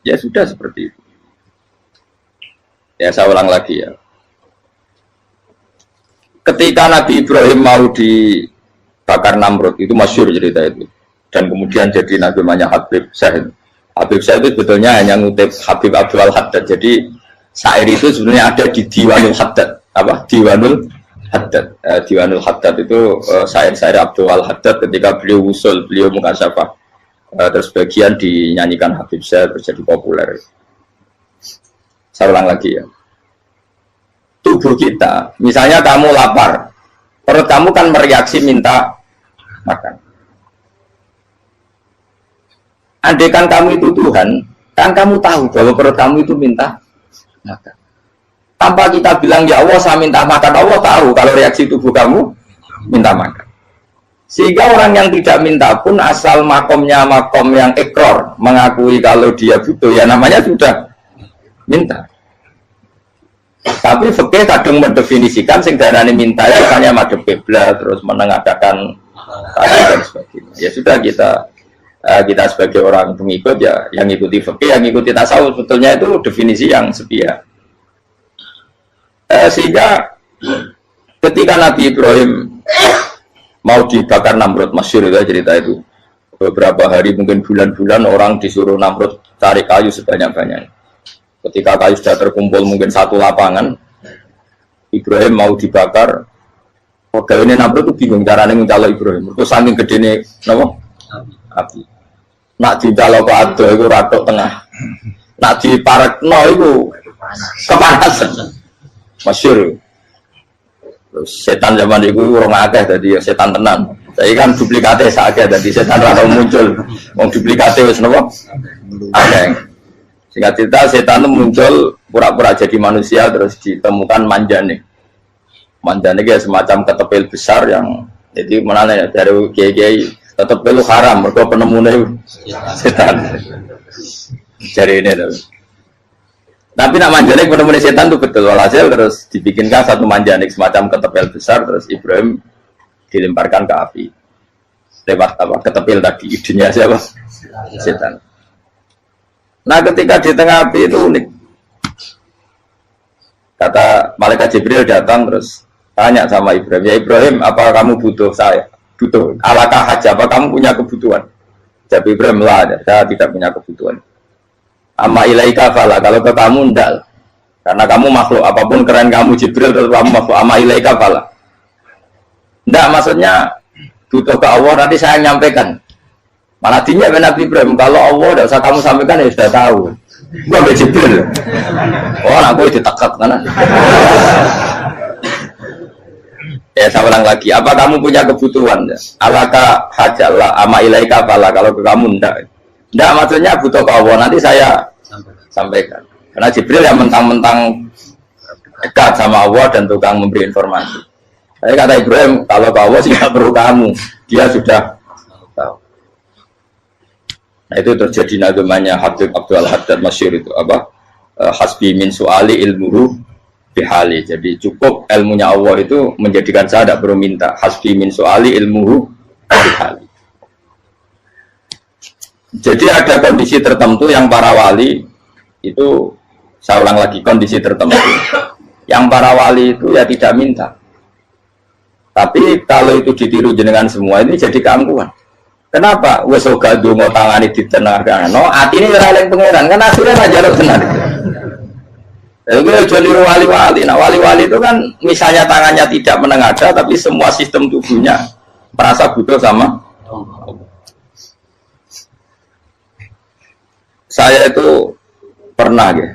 ya sudah seperti itu. Ya saya ulang lagi ya. Ketika Nabi Ibrahim mau dibakar Namrud, itu masyhur cerita itu. Dan kemudian jadi Nabi namanya Habib Syahid. Habib Syahid itu sebetulnya hanya ngutip Habib Abdul Haddad. Jadi syair itu sebenarnya ada di Diwanul Haddad. Apa? Diwanul Haddad. Diwanul Haddad itu syair-syair Abdul Haddad ketika beliau usul, beliau mukasyafah. Terus bagian dinyanyikan Habib Syahid terjadi populer. Saya ulang lagi ya. Tubuh kita, misalnya kamu lapar, perut kamu kan mereaksi minta makan. Andaikan kamu itu Tuhan, kan kamu tahu bahwa perut kamu itu minta makan. Tanpa kita bilang ya Allah saya minta makan, Allah tahu kalau reaksi tubuh kamu minta makan. Sehingga orang yang tidak minta pun asal makomnya makom yang ikrar, mengakui kalau dia butuh, ya namanya sudah minta. Tapi fikih kadang mendefinisikan sing darane minta itu hanya madhep kiblat terus menengadakan dan sebagainya. Ya sudah kita sebagai orang pengikut ya yang ikuti fikih, yang ikuti tasawuf sebetulnya itu definisi yang sepihak. Sehingga ketika Nabi Ibrahim mau dibakar Namrud, masyhur itu cerita itu. Beberapa hari mungkin bulan-bulan orang disuruh Namrud cari kayu sebanyak-banyaknya. Ketika kayu sudah terkumpul mungkin satu lapangan, Ibrahim mau dibakar. Pegawainya Namrud itu bingung caranya mencalon Ibrahim. Terus saking gedene napa? Api. Nak dicalon ke ado itu ratok tengah. Nak diparekno itu kepanasan. Masyhur. Setan zaman itu orang akeh tadi setan tenan. Saya kan duplikatnya sakit tadi setan rano muncul. Wong duplikatnya wis napa? Akeh. Singkat cerita setan itu muncul pura-pura jadi manusia terus ditemukan manjane. Manjane kayak semacam ketepil besar yang jadi mana ya dari kiai-kiai ketepil haram mergo penemune setan. Jari ini tuh. Tapi nak manjane penemune setan itu betul walhasil terus dibikinkan satu manjane semacam ketepil besar terus Ibrahim dilemparkan ke api lewat apa ketepil tadi idenya siapa setan. Nah ketika di tengah api itu unik, kata malaikat Jibril datang terus tanya sama Ibrahim, ya Ibrahim apa kamu butuh saya, butuh alakah haja, apa kamu punya kebutuhan? Jawab Ibrahim lah, saya tidak punya kebutuhan. Amma ilaika fala, kalau ke kamu ndak, karena kamu makhluk apapun keren kamu Jibril tetap kamu makhluk. Amma ilaika fala. Tidak, maksudnya butuh ke Allah nanti saya nyampaikan. Malah dinya Nabi Ibrahim kalau Allah tidak usah kamu sampaikan ya sudah tahu. Gua be Jibril. Oh, aku ditekak kan. Ya saya ulang lagi. Apa kamu punya kebutuhan? Alaka hajalah ama ilaika fala kalau ke kamu tidak. Tidak, maksudnya butuh ke Allah nanti saya sampaikan. Karena Jibril yang mentang-mentang dekat sama Allah dan tukang memberi informasi. Saya kata Ibrahim, kalau ke Allah sih nggak perlu kamu, dia sudah tahu. Nah itu terjadi nagamanya Habib Abdul Haddad masyhur itu apa? Hasbi min su'ali ilmuhu bihali. Jadi cukup ilmunya Allah itu menjadikan saya tidak perlu minta. Hasbi min su'ali ilmuhu bihali. Jadi ada kondisi tertentu yang para wali itu, saya ulang lagi kondisi tertentu, yang para wali itu ya tidak minta. Tapi kalau itu ditiru jenengan semua ini jadi keangkuhan. Kenapa? Wes oga donga tangane ditenangkan. No, atine ora eling pangeran kan akhirnya aja lo tenan. Itu jadi wali-wali. Nah, wali-wali itu kan misalnya tangannya tidak menengadah tapi semua sistem tubuhnya merasa butuh sama saya itu pernah ya.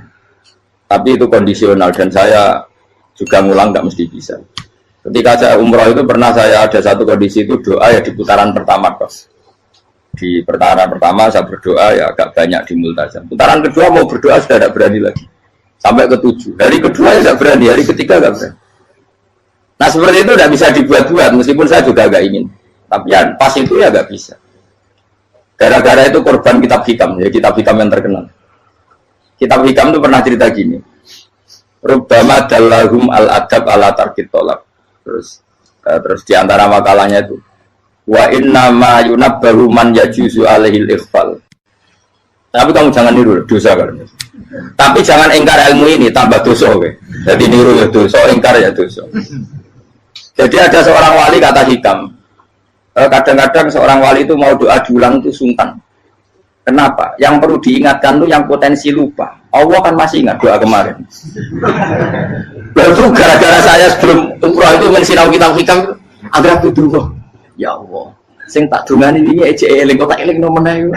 Tapi itu kondisional dan saya juga ngulang nggak mesti bisa. Ketika saya umroh itu pernah saya ada satu kondisi itu doa ya di putaran pertama kok. Di putaran pertama saya berdoa ya agak banyak di multazam. Putaran kedua mau berdoa sudah tidak berani lagi. Sampai ke-7. Hari kedua ya tidak berani, hari ketiga tidak berani. Nah seperti itu tidak bisa dibuat-buat meskipun saya juga agak ingin. Tapi ya pas itu ya nggak bisa. Gara-gara itu korban kitab hikam, ya kitab hikam yang terkenal. Kitab hikam itu pernah cerita gini. Rubbama dallahum al-adab ala tarkit tolak. Terus di antara makalahnya itu wa inna ma yunabbahu man yajuzu alaihil ikhfal. Tapi kamu jangan niru dosa kan. Tapi jangan ingkar ilmu ini tambah dosa oke. Jadi niru ya dosa, ingkar ya dosa. Jadi ada seorang wali kata hikam. Kadang-kadang seorang wali itu mau doa diulang itu sungkan. Kenapa? Yang perlu diingatkan itu yang potensi lupa. Allah kan masih ingat doa kemarin. Lalu gara-gara saya sebelum umroh itu mensinau kitab hikam agar aku dulu. Ya Allah, sing tak dungani ini aja eling kok tak eling nomene.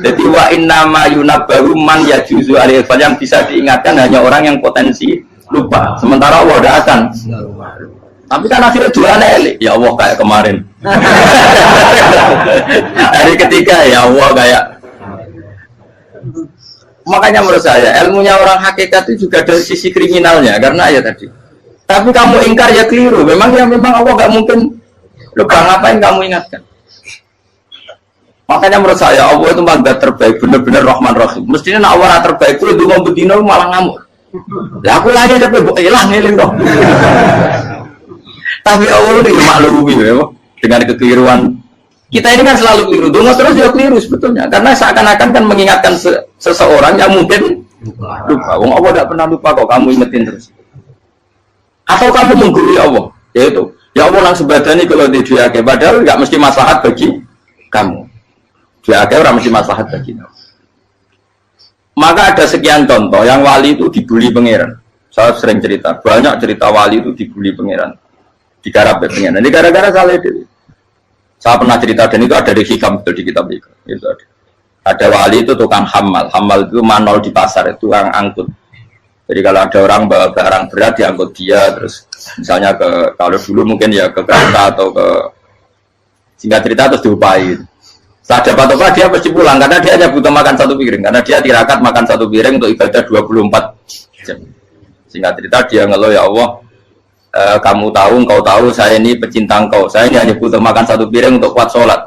Jadi wa inna ma yunabbahu man yajuzu alaihi yang bisa diingatkan hanya orang yang potensi lupa. Sementara Allah udah akan. Tapi kan akhirnya doanya eling. Ya Allah kayak kemarin. Hari ketiga ya Allah kayak. Makanya menurut saya ilmunya orang hakikat itu juga dari sisi kriminalnya karena ya tadi. Tapi kamu ingkar ya keliru. Memang Allah nggak mungkin lupa ngapain kamu ingatkan. Makanya menurut saya Allah itu mazat terbaik benar-benar Rahman Rahim. Mestinya Allah terbaik itu mau bedino malah ngamuk. Lah aku lagi tapi mbok ilang eling kok. Tapi Allah itu maklumi ya, dengan kekeliruan. Kita ini kan selalu keliru, donga terus juga keliru sebetulnya. Karena seakan-akan kan mengingatkan seseorang yang mungkin lupa. Wong Allah tidak pernah lupa kok, kamu ingetin terus. Atau kamu menggurui Allah, yaitu ya Allah langsung badani kalau di duake, padahal nggak mesti maslahat bagi kamu. Duake orang mesti maslahat bagi kamu. Maka ada sekian contoh yang wali itu dibully pangeran. Saya sering cerita, banyak cerita wali itu dibully pangeran. Digarap pengen. Ini gara-gara salah itu. Saya pernah cerita dan itu ada di hikam itu di kitab itu. Itu ada. Ada wali itu tukang hamal. Hamal itu manol di pasar itu tukang angkut. Jadi kalau ada orang bawa barang berat diangkut dia, terus misalnya ke kalau dulu mungkin ya ke kereta atau ke singkat cerita terus diupai. Saat dapat apa dia pasti pulang karena dia hanya butuh makan satu piring karena dia tirakat makan satu piring untuk ibadah 24 jam. Singkat cerita dia ngeluh ya Allah. Kamu tahu, engkau tahu, saya ini pecinta engkau. Saya ini hanya butuh makan satu piring untuk kuat sholat.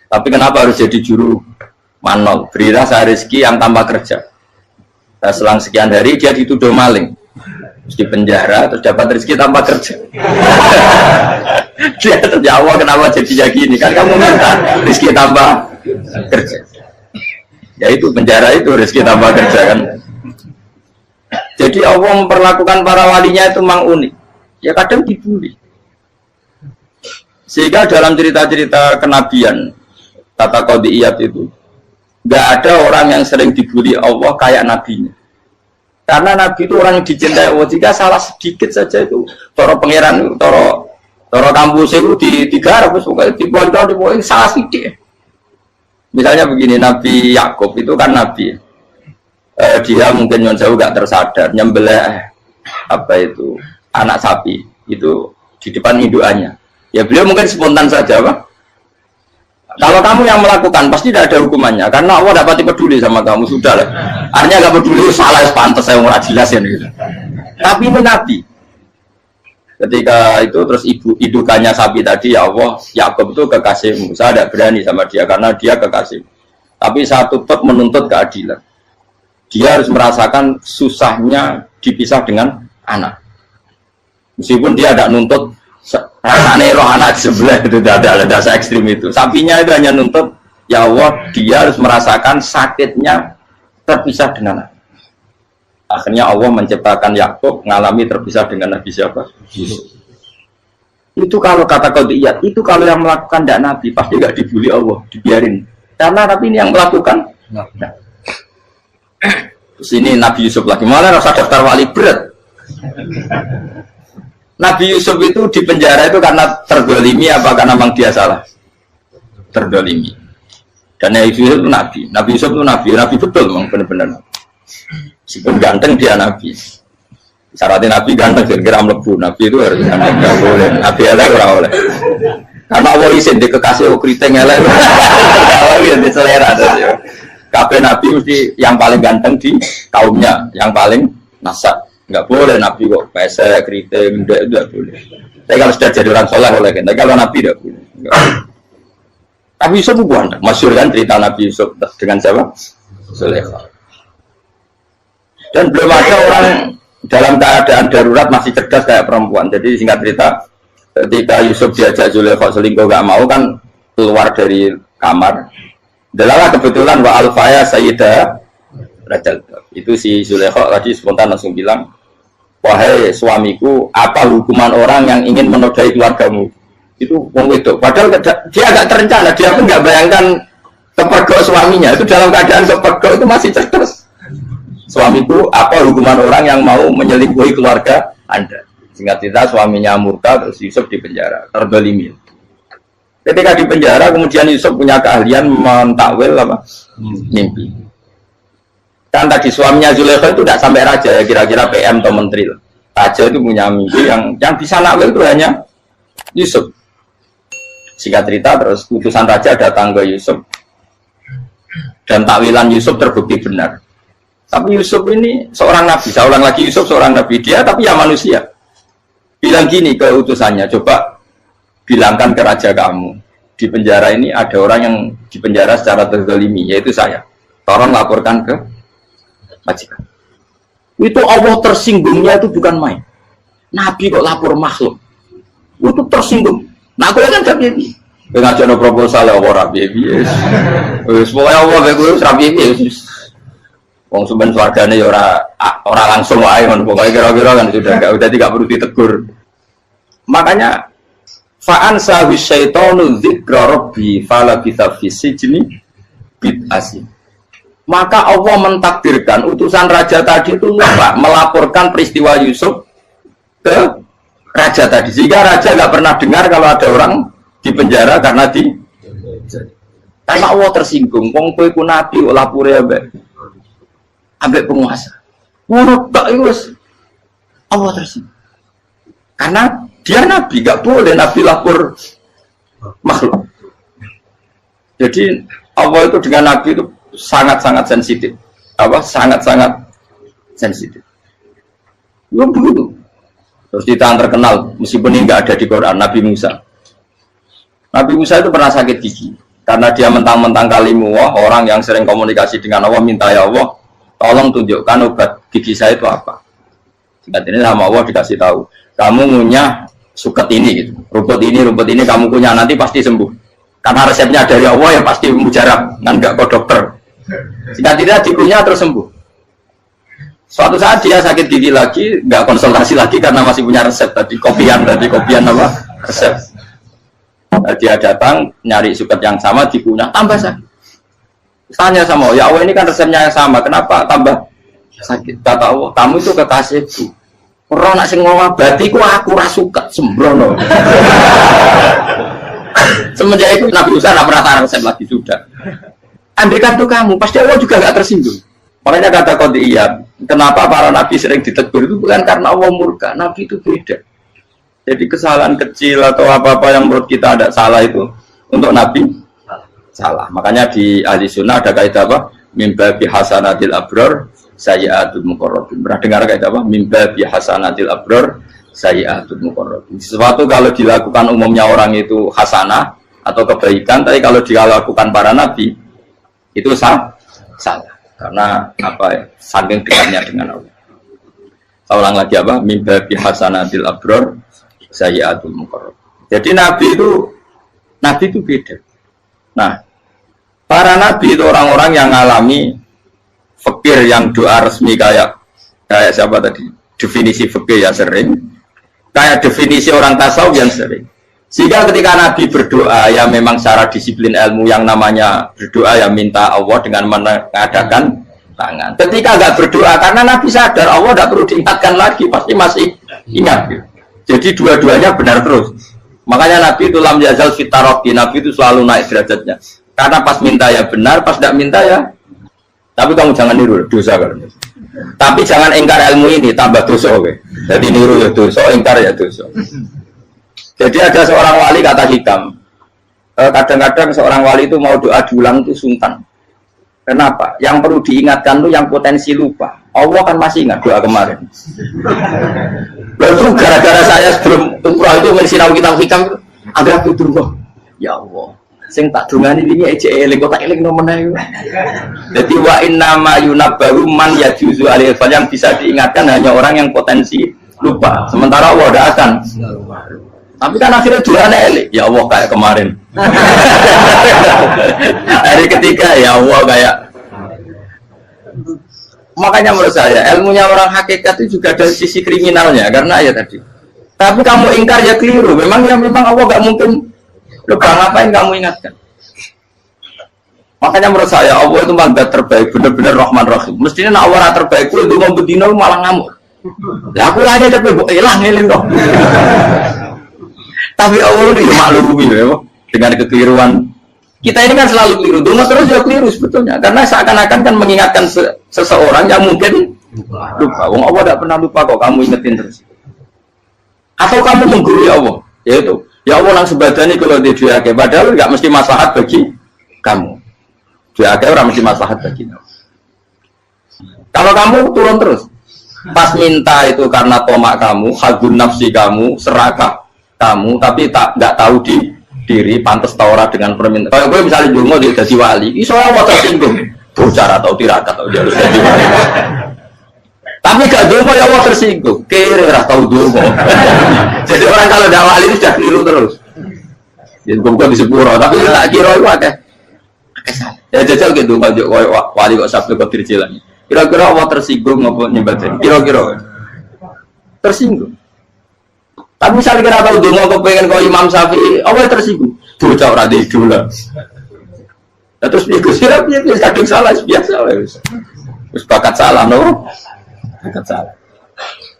Tapi kenapa harus jadi juru manol? Berilah saya rezeki yang tanpa kerja. Nah, selang sekian hari dia dituduh maling, terus di penjara, terus dapat rezeki tanpa kerja. Dia terjawab kenapa jadinya gini? Kan kamu minta rezeki tanpa kerja. Ya itu penjara itu rezeki tanpa kerja kan. Jadi Allah memperlakukan para walinya itu memang unik. Ya kadang dibully. Sehingga dalam cerita-cerita kenabian kata Qadiyat itu nggak ada orang yang sering dibully Allah kayak nabinya. Karena nabi itu orang yang dicintai Allah. Jika salah sedikit saja itu toro pangeran, toro kampus itu digarap, pokoknya dibontol, salah sedikit. Misalnya begini, Nabi Yakub itu kan nabi. Dia mungkin yang jauh nggak tersadar nyembelih apa itu anak sapi itu di depan indukannya. Ya beliau mungkin spontan saja, Pak. Kalau kamu yang melakukan pasti tidak ada hukumannya karena Allah dapat peduli sama kamu sudah lah. Artinya nggak peduli salah pantas saya nggak jelas ya gitu. Tapi itu Nabi. Ketika itu terus indukannya sapi tadi ya Allah Yakub itu kekasihmu. Saya tidak berani sama dia karena dia kekasih. Tapi saya tetap menuntut keadilan. Dia harus merasakan susahnya dipisah dengan anak. Meskipun dia tidak nuntut rasanya roh anak sebelah itu tidak ada dasar ekstrim itu. Sapinya itu hanya nuntut ya Allah dia harus merasakan sakitnya terpisah dengan anak. Akhirnya Allah menciptakan Yakub mengalami terpisah dengan Nabi siapa? Yusuf. Itu kalau kata Qadiyat, itu kalau yang melakukan tidak Nabi pasti nggak dibully Allah, dibiarin. Karena Nabi ini yang melakukan. Nah. Terus ini Nabi Yusuf lagi malah rasa daftar wali berat. Nabi Yusuf itu di penjara itu karena terdolimi apa karena memang dia salah? Terdolimi. Dan Nabi Yusuf itu Nabi. Nabi Yusuf itu Nabi. Nabi betul memang benar-benar. Meskipun ganteng dia Nabi. Syaratnya Nabi ganteng kira-kira mlebu. Nabi itu harus ganteng. Gak boleh. Nabi elek ora oleh. Karena Allah isin di kekasih keriting elek. Allah yang diselera. Kabeh Nabi mesti yang paling ganteng di kaumnya. Yang paling nasab. Enggak boleh Nabi kok pesek, keriting, enggak boleh. Tapi kalau sudah jadi orang soleh boleh kan. Tapi kalau Nabi enggak boleh. Nabi Yusuf bukan. Masyhur kan cerita Nabi Yusuf dengan siapa? Zulaikha. Dan belum ada orang dalam keadaan darurat masih cerdas kayak perempuan. Jadi singkat cerita, ketika Yusuf diajak Zulaikha selingkuh enggak mau kan keluar dari kamar. Delalah kebetulan wa alfaya sayyidah Rajal. Itu si Zulaikha tadi spontan langsung bilang, wahai suamiku, apa hukuman orang yang ingin menodai keluargamu? Itu wong wedok. Padahal dia agak terencana, dia pun nggak bayangkan kepergok suaminya. Itu dalam keadaan kepergok itu masih cerdas. Suamiku, apa hukuman orang yang mau menyelingkuhi keluarga Anda? Singkat cerita suaminya murka, terus Yusuf di penjara, terdolimi. Ketika di penjara, kemudian Yusuf punya keahlian mentakwil apa? Mimpi. Kan tadi suaminya Zulaikha itu tidak sampai raja ya, kira-kira PM atau menteri. Raja itu punya mimpi yang bisa nakwil itu hanya Yusuf. Singkat cerita terus utusan raja datang ke Yusuf dan takwilan Yusuf terbukti benar. Tapi Yusuf ini seorang nabi, saya ulang lagi Yusuf seorang nabi dia tapi ya manusia. Bilang gini ke utusannya, coba bilangkan ke raja kamu di penjara ini ada orang yang di penjara secara terzalimi yaitu saya. Tolong laporkan ke majikan. Itu Allah tersinggungnya itu bukan main. Nabi kok lapor makhluk. Itu tersinggung. Nah, aku kan gak piye. Ngajak proposal ya ora piye-piye. Wis pokoke Allah kowe wis ra piye-piye wis. Wong sampean swargane ya ora langsung wae ngono. Pokoke kira-kira kan sudah enggak perlu ditegur. Makanya fa'an sawi syaitanu dzikra rabbi fala bisa fi sijni bid'asi. Maka Allah mentakdirkan utusan raja tadi itu lupa melaporkan peristiwa Yusuf ke raja tadi. Sehingga raja nggak pernah dengar kalau ada orang di penjara karena Allah tersinggung. Wong kowe ku nabi kok lapore ambek penguasa. Ngono tok iku wis Allah tersinggung. Karena dia nabi, nggak boleh nabi lapor makhluk. Jadi Allah itu dengan nabi itu sangat-sangat sensitif. Sangat-sangat sensitif. Ya begitu. Terus kita terkenal, meskipun ini nggak ada di Quran, Nabi Musa. Nabi Musa itu pernah sakit gigi. Karena dia mentang-mentang kalimullah, orang yang sering komunikasi dengan Allah, minta ya Allah, tolong tunjukkan obat gigi saya itu apa. Singkat ini sama Allah dikasih tahu. Kamu ngunyah suket ini, gitu. Rumput ini kamu kunyah, nanti pasti sembuh. Karena resepnya dari Allah ya pasti mujarab, kan nggak ke dokter. Singkat ini dikunyah terus sembuh. Suatu saat dia sakit gigi lagi, nggak konsultasi lagi karena masih punya resep tadi kopian apa resep. Dia datang nyari suket yang sama dikunyah tambah sakit. Tanya sama Allah, ya Allah ini kan resepnya yang sama, kenapa tambah sakit? Kata Allah, kamu itu kekasihku. Orang nak sing ngobati ku aku ra suket sembrono. Semenjak itu Nabi Musa tidak pernah taruh resep lagi sudah. Andaikan itu kamu, pasti Allah juga nggak tersinggung. Makanya kata Qadiyat, kenapa para nabi sering ditegur itu bukan karena Allah murka, nabi itu beda. Jadi kesalahan kecil atau apa-apa yang menurut kita ada salah itu untuk nabi salah. Makanya di ahli sunnah ada kaidah apa? Mimba bihasanatil abror sayyi'atul muqarrabin. Pernah dengar kaidah apa? Mimba bihasanatil abror sayyi'atul muqarrabin. Sesuatu kalau dilakukan umumnya orang itu hasanah atau kebaikan, tapi kalau dilakukan para nabi itu salah. Karena apa ya? Saking dekatnya dengan Allah. Saya ulang lagi apa? Mimba bihasanatil abror sayyi'atul muqarrabin. Jadi nabi itu beda. Nah, para nabi itu orang-orang yang mengalami fikir yang doa resmi kayak siapa tadi? Definisi fikir yang sering. Kayak definisi orang tasawuf yang sering. Sehingga ketika Nabi berdoa, ya memang secara disiplin ilmu yang namanya berdoa, ya minta Allah dengan mengadakan tangan. Ketika nggak berdoa, karena Nabi sadar Allah tidak perlu diingatkan lagi, pasti masih ingat. Jadi dua-duanya benar terus. Makanya Nabi itu lam yazal fitaroki, Nabi itu selalu naik derajatnya. Karena pas minta ya benar, pas tidak minta ya. Tapi kamu jangan niru dosa kan. Tapi jangan ingkar ilmu ini, tambah dosa. Okay? Jadi niru ya dosa, ingkar ya dosa. Jadi ada seorang wali kata Hikam, kadang-kadang seorang wali itu mau doa diulang itu sungkan. Kenapa? Yang perlu diingatkan itu yang potensi lupa. Allah kan masih ingat doa kemarin. Lalu gara-gara saya sebelum umrah itu mensinau kitab Hikam itu, agak putur kok. Ya Allah, sing tak dungani ini aja eling kok tak eling nomene. Jadi wa inna ma yunabbaru man yajuzu alaihi yang bisa diingatkan hanya orang yang potensi lupa. Sementara Allah tidak akan. Tapi kan akhirnya doanya elik, ya Allah kayak kemarin. Hari ketiga ya Allah kayak. Makanya menurut saya ilmunya orang hakikat itu juga ada sisi kriminalnya karena ya tadi. Tapi kamu ingkar ya keliru. Memang Allah nggak mungkin lupa, ngapain kamu ingatkan. Makanya menurut saya Allah itu mazat terbaik, benar-benar Rahman Rahim. Mestinya Allah terbaik itu mau bedino malah ngamuk. Ya aku aja tapi hilang dong. Tapi Allah itu maklumi ya, dengan kekeliruan. Kita ini kan selalu keliru, dulu terus ya keliru sebetulnya. Karena seakan-akan kan mengingatkan seseorang yang mungkin lupa. Wong Allah tidak pernah lupa kok, kamu ingetin terus. Atau kamu menggurui Allah, yaitu ya Allah langsung badani kalau di diake, padahal nggak mesti maslahat bagi kamu. Diake orang mesti maslahat bagi kamu. Kalau kamu turun terus, pas minta itu karena tomak kamu, hadun nafsi kamu, serakah kamu, tapi nggak tahu diri pantas taura dengan permintaan. Kalau gue misalnya dungo dia jadi wali, iso Allah tersinggung, bocor atau tirakat atau dia harus jadi wali. Tapi gak dongo ya Allah tersinggung. Kira ora tau dongo. Jadi orang kalau dakwah ini sudah keliru terus. Jadi gue di sepuro, tapi tak kira itu akeh. Ya jajal gitu kalau wali kok sabtu kok dirjilan. Kira-kira Allah tersinggung ngapa nyembah? Kira-kira tersinggung. Tapi misalnya kira tahu dongo kok pengen kau Imam Syafi'i, Allah tersinggung. Bocah ora di dola. Nah, terus dia kadang salah biasa wes. Terus bakat salah no. Bakat salah.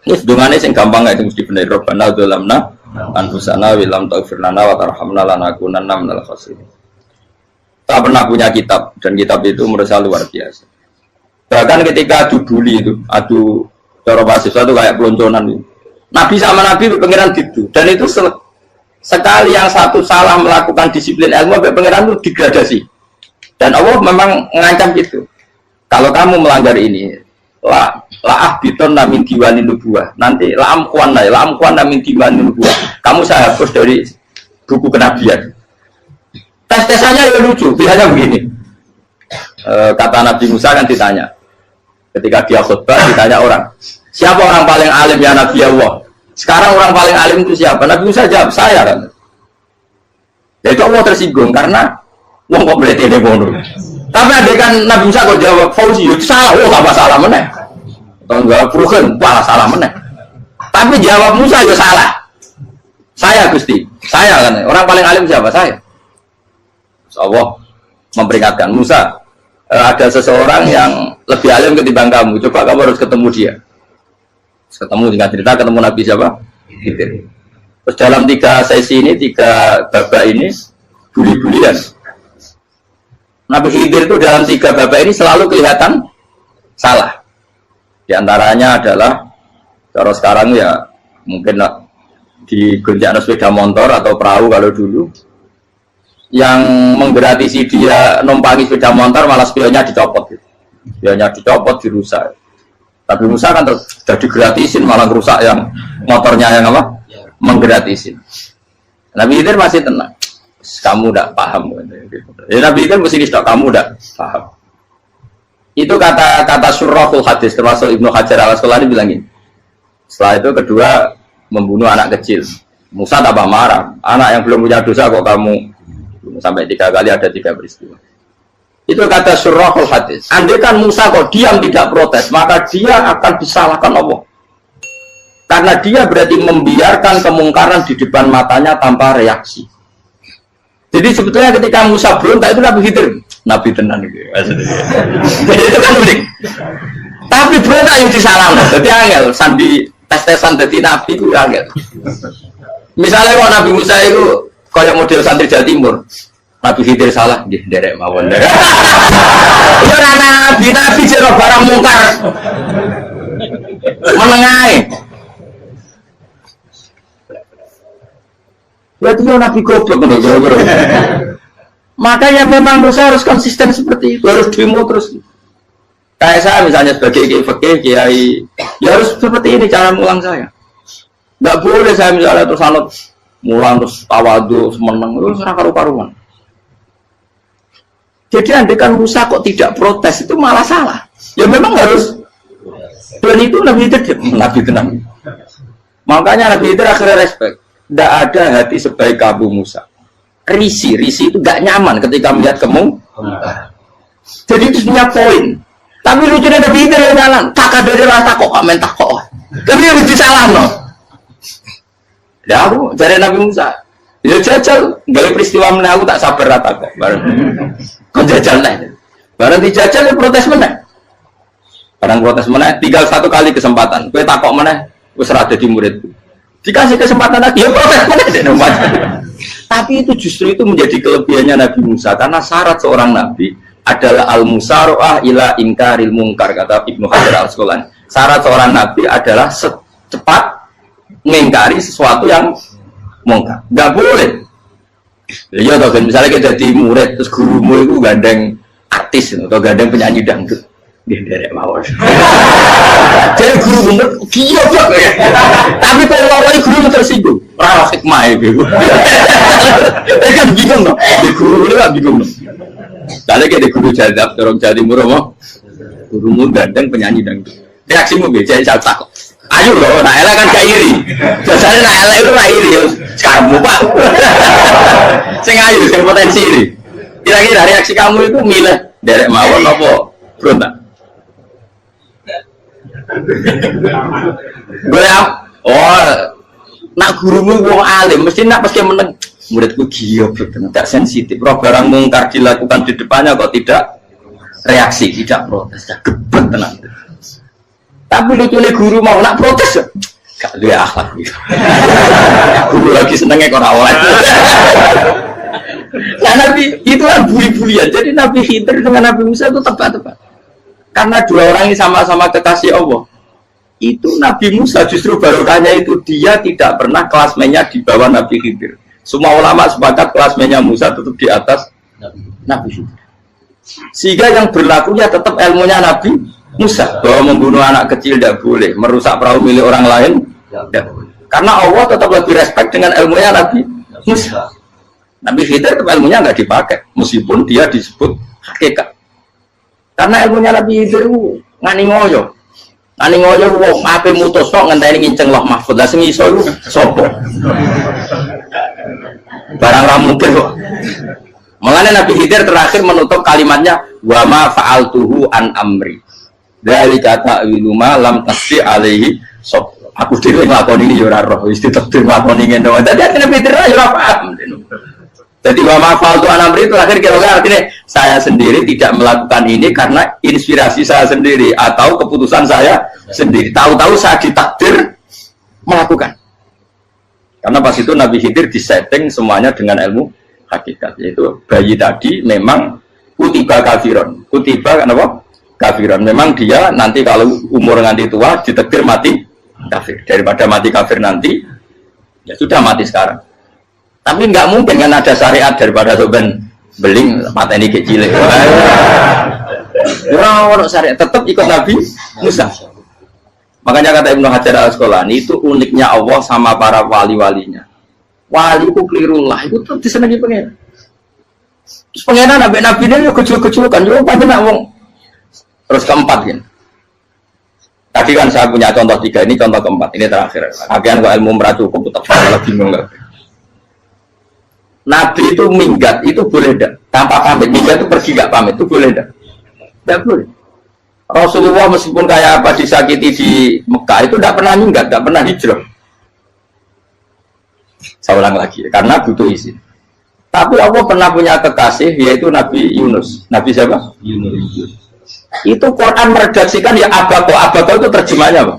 Ini dongane sing gampang itu mesti bener. Rabbana dzalamna anfusana wa lam taghfir lana wa tarhamna lanakunanna minal khasirin. Tak pernah punya kitab dan kitab itu menurut saya luar biasa. Bahkan ketika adu buli itu, adu cara mahasiswa itu kayak pelonconan itu. Nabi sama Nabi pengiran gitu dan itu sekali yang satu salah melakukan disiplin ilmu sampai pengiran itu degradasi. Dan Allah memang mengancam gitu. Kalau kamu melanggar ini, la biton namin diwani nubuah. Nanti la amkuan namin diwani nubuah. Kamu saya hapus dari buku kenabian. Tes-tesannya ya lucu, biasanya begini. Kata Nabi Musa kan ditanya. Ketika dia khutbah ditanya orang, siapa orang paling alim ya Nabi Allah? Sekarang orang paling alim itu siapa? Nabi Musa jawab, saya kan. Jadi Allah tersinggung karena wong kok boleh telepon. Tapi ada kan Nabi Musa kok jawab Fauzi itu salah, gak masalah meneh. Atau enggak Prugen, malah salah meneh. Tapi jawab Musa ya salah. Saya Gusti, saya kan. Orang paling alim siapa? Saya. Allah memperingatkan Musa, ada seseorang yang lebih alim ketimbang kamu. Coba kamu harus ketemu dia. Ketemu dengan cerita ketemu Nabi siapa? Khidir. Terus dalam 3 sesi ini, 3 babak ini buli-bulian. Nabi Khidir itu dalam 3 babak ini selalu kelihatan salah. Di antaranya adalah cara sekarang ya mungkin di gonjak sepeda motor atau perahu kalau dulu yang menggratisi dia numpangi sepeda motor malah spionnya dicopot gitu. Spionnya dicopot, dirusak. Tapi Musa kan sudah digratisin malah rusak yang motornya yang apa? Menggratisin. Nabi Khidir masih tenang. Kamu tidak paham. Ya, Nabi Khidir mesti tidak kamu tidak paham. Itu kata surahul hadis termasuk Ibnu Hajar al-Asqalani bilang ini. Setelah itu kedua membunuh anak kecil. Musa tambah marah. Anak yang belum punya dosa kok kamu sampai 3 kali ada 3 peristiwa. Itu kata surahul hadis. Andai kan Musa kok diam tidak protes, maka dia akan disalahkan Allah. Karena dia berarti membiarkan kemungkaran di depan matanya tanpa reaksi. Jadi sebetulnya ketika Musa berontak itu Nabi Khidir, Nabi tenan gitu. Jadi itu kan unik. Tapi berontak yang disalahkan. Jadi angel, sandi tes-tesan jadi Nabi itu angel. Misalnya kalau Nabi Musa itu kayak model santri Jawa Timur. Nabi Khidir salah, dia derek mawon. Iya Nabi jero barang mungkar. Menengahi. Berarti Nabi goblok bener. Makanya memang Musa harus konsisten seperti itu, harus demo terus. Kayak saya misalnya sebagai kiai, ya harus seperti ini cara mulang saya. Nggak boleh saya misalnya terus anut mulang terus tawadu, semeneng terus karu-karuan. Jadi andaikan Musa kok tidak protes itu malah salah. Ya memang harus. Dan itu Nabi tenang. Makanya Nabi itu akhirnya respect. Tidak ada hati sebaik Abu Musa. Risi itu gak nyaman ketika melihat kemungkaran. Jadi itu punya poin. Tapi lucunya Nabi itu jalan. Tak ada rasa kok komen tak kok. Tapi harus disalah no. Ya aku dari Nabi Musa. Ya jajal, dari peristiwa mana aku tak sabar rata kok. Kau jajal lah. Barang dijajal ya protes mana? Barang protes mana? Tinggal 1 kali kesempatan. Kau tak kok mana? Kau serada di muridku. Dikasih kesempatan lagi, ya protes mana? Tapi itu justru itu menjadi kelebihannya Nabi Musa karena syarat seorang Nabi adalah al-musaro'ah ila ingkaril mungkar kata Ibnu Hajar al-Asqalani. Syarat seorang Nabi adalah secepat mengingkari sesuatu yang mungkar. Gak boleh. Ya toh kan misalnya kita jadi murid terus gurumu itu gandeng artis atau gandeng penyanyi dangdut. Dia derek mawon. Jadi guru bener gila banget ya. Tapi kalau awalnya guru tersinggung, ora hikmah itu. Kan bingung loh. Di guru itu kan bingung loh. Kalau kayak di guru jadab, orang Jawa Timur apa? Gurumu gandeng penyanyi dangdut. Reaksimu biasa saya tak. Ayo loh, nak elek kan gak iri. Biasanya nak elek itu nak iri. Kamu pak. Sing ayu, sing potensi iri. Kira-kira reaksi kamu itu milih derek mawon apa berontak? Nak gurumu wong alim, mesti nak pasti meneng. Muridku giyo, tidak sensitif. Roh barang mungkar dilakukan di depannya kok tidak reaksi, tidak protes, gebet tenang. Tapi lucunya guru mau nak protes, gak luwe akhlak. Guru lagi senengnya kok oleh. Nah Nabi itu kan buli-bulian. Jadi Nabi Khidir dengan Nabi Musa itu tepat-tepat. Karena dua orang ini sama-sama kekasih Allah. Itu Nabi Musa justru barokahnya itu dia tidak pernah kelasmennya di bawah Nabi Khidir. Semua ulama sepakat kelasmennya Musa tetap di atas Nabi Khidir. Sehingga yang berlakunya tetap ilmunya Nabi Musa, bahwa membunuh anak kecil tidak boleh, merusak perahu milik orang lain tidak boleh. Karena Allah tetap lebih respect dengan ilmunya Nabi Musa. Nabi Khidir tetap ilmunya nggak dipakai, meskipun dia disebut hakikat. Karena ilmunya Nabi Khidir ngani ngoyo, wong ape mutus kok ngenteni nginceng loh mahfud, lah sing iso iku sapa? Barang ra mungkin kok. Makanya Nabi Khidir terakhir menutup kalimatnya wa ma fa'altuhu an amri. Dari kata ilmu lam tasdi alaihi sob. Aku dhewe nglakoni iki ya ora roh, wis ditakdir nglakoni ngene wae. Dadi Nabi Khidir ora paham. Jadi wa ma fa'altu an amri itu akhir kira-kira artinya saya sendiri tidak melakukan ini karena inspirasi saya sendiri atau keputusan saya sendiri. Tahu-tahu saya ditakdir melakukan. Karena pas itu Nabi Khidir disetting semuanya dengan ilmu hakikat, yaitu bayi tadi memang kutiba kafiron, kutiba kenapa? Kafiron, memang dia nanti kalau umur nganti tua ditakdir mati kafir, daripada mati kafir nanti ya sudah mati sekarang. Tapi nggak mungkin kan ada syariat daripada soben beling mateni kecil. Orang syariat tetap ikut Nabi Musa. Makanya kata Ibnu Hajar Al-Asqalani itu uniknya Allah sama para wali-walinya. Wali itu kelirullah, itu tetap disenangi pengen. Terus pengenan nabi-nabi ini kecil-kecil kan, juga pasti nak wong. Terus keempat kan. Tadi kan saya punya contoh 3, ini contoh keempat, ini terakhir. Agian kok ilmu merah cukup, tetap malah bingung nggak? Nabi itu minggat, itu boleh tidak? Tanpa pamit, minggat itu pergi nggak pamit, itu boleh tidak? Tidak boleh. Rasulullah meskipun kayak apa disakiti di Mekah itu tidak pernah minggat, tidak pernah hijrah. Saya ulang lagi, karena butuh izin. Tapi Allah pernah punya kekasih, yaitu Nabi Yunus. Nabi siapa? Yunus. Itu Quran meredaksikan ya abako itu terjemahnya apa?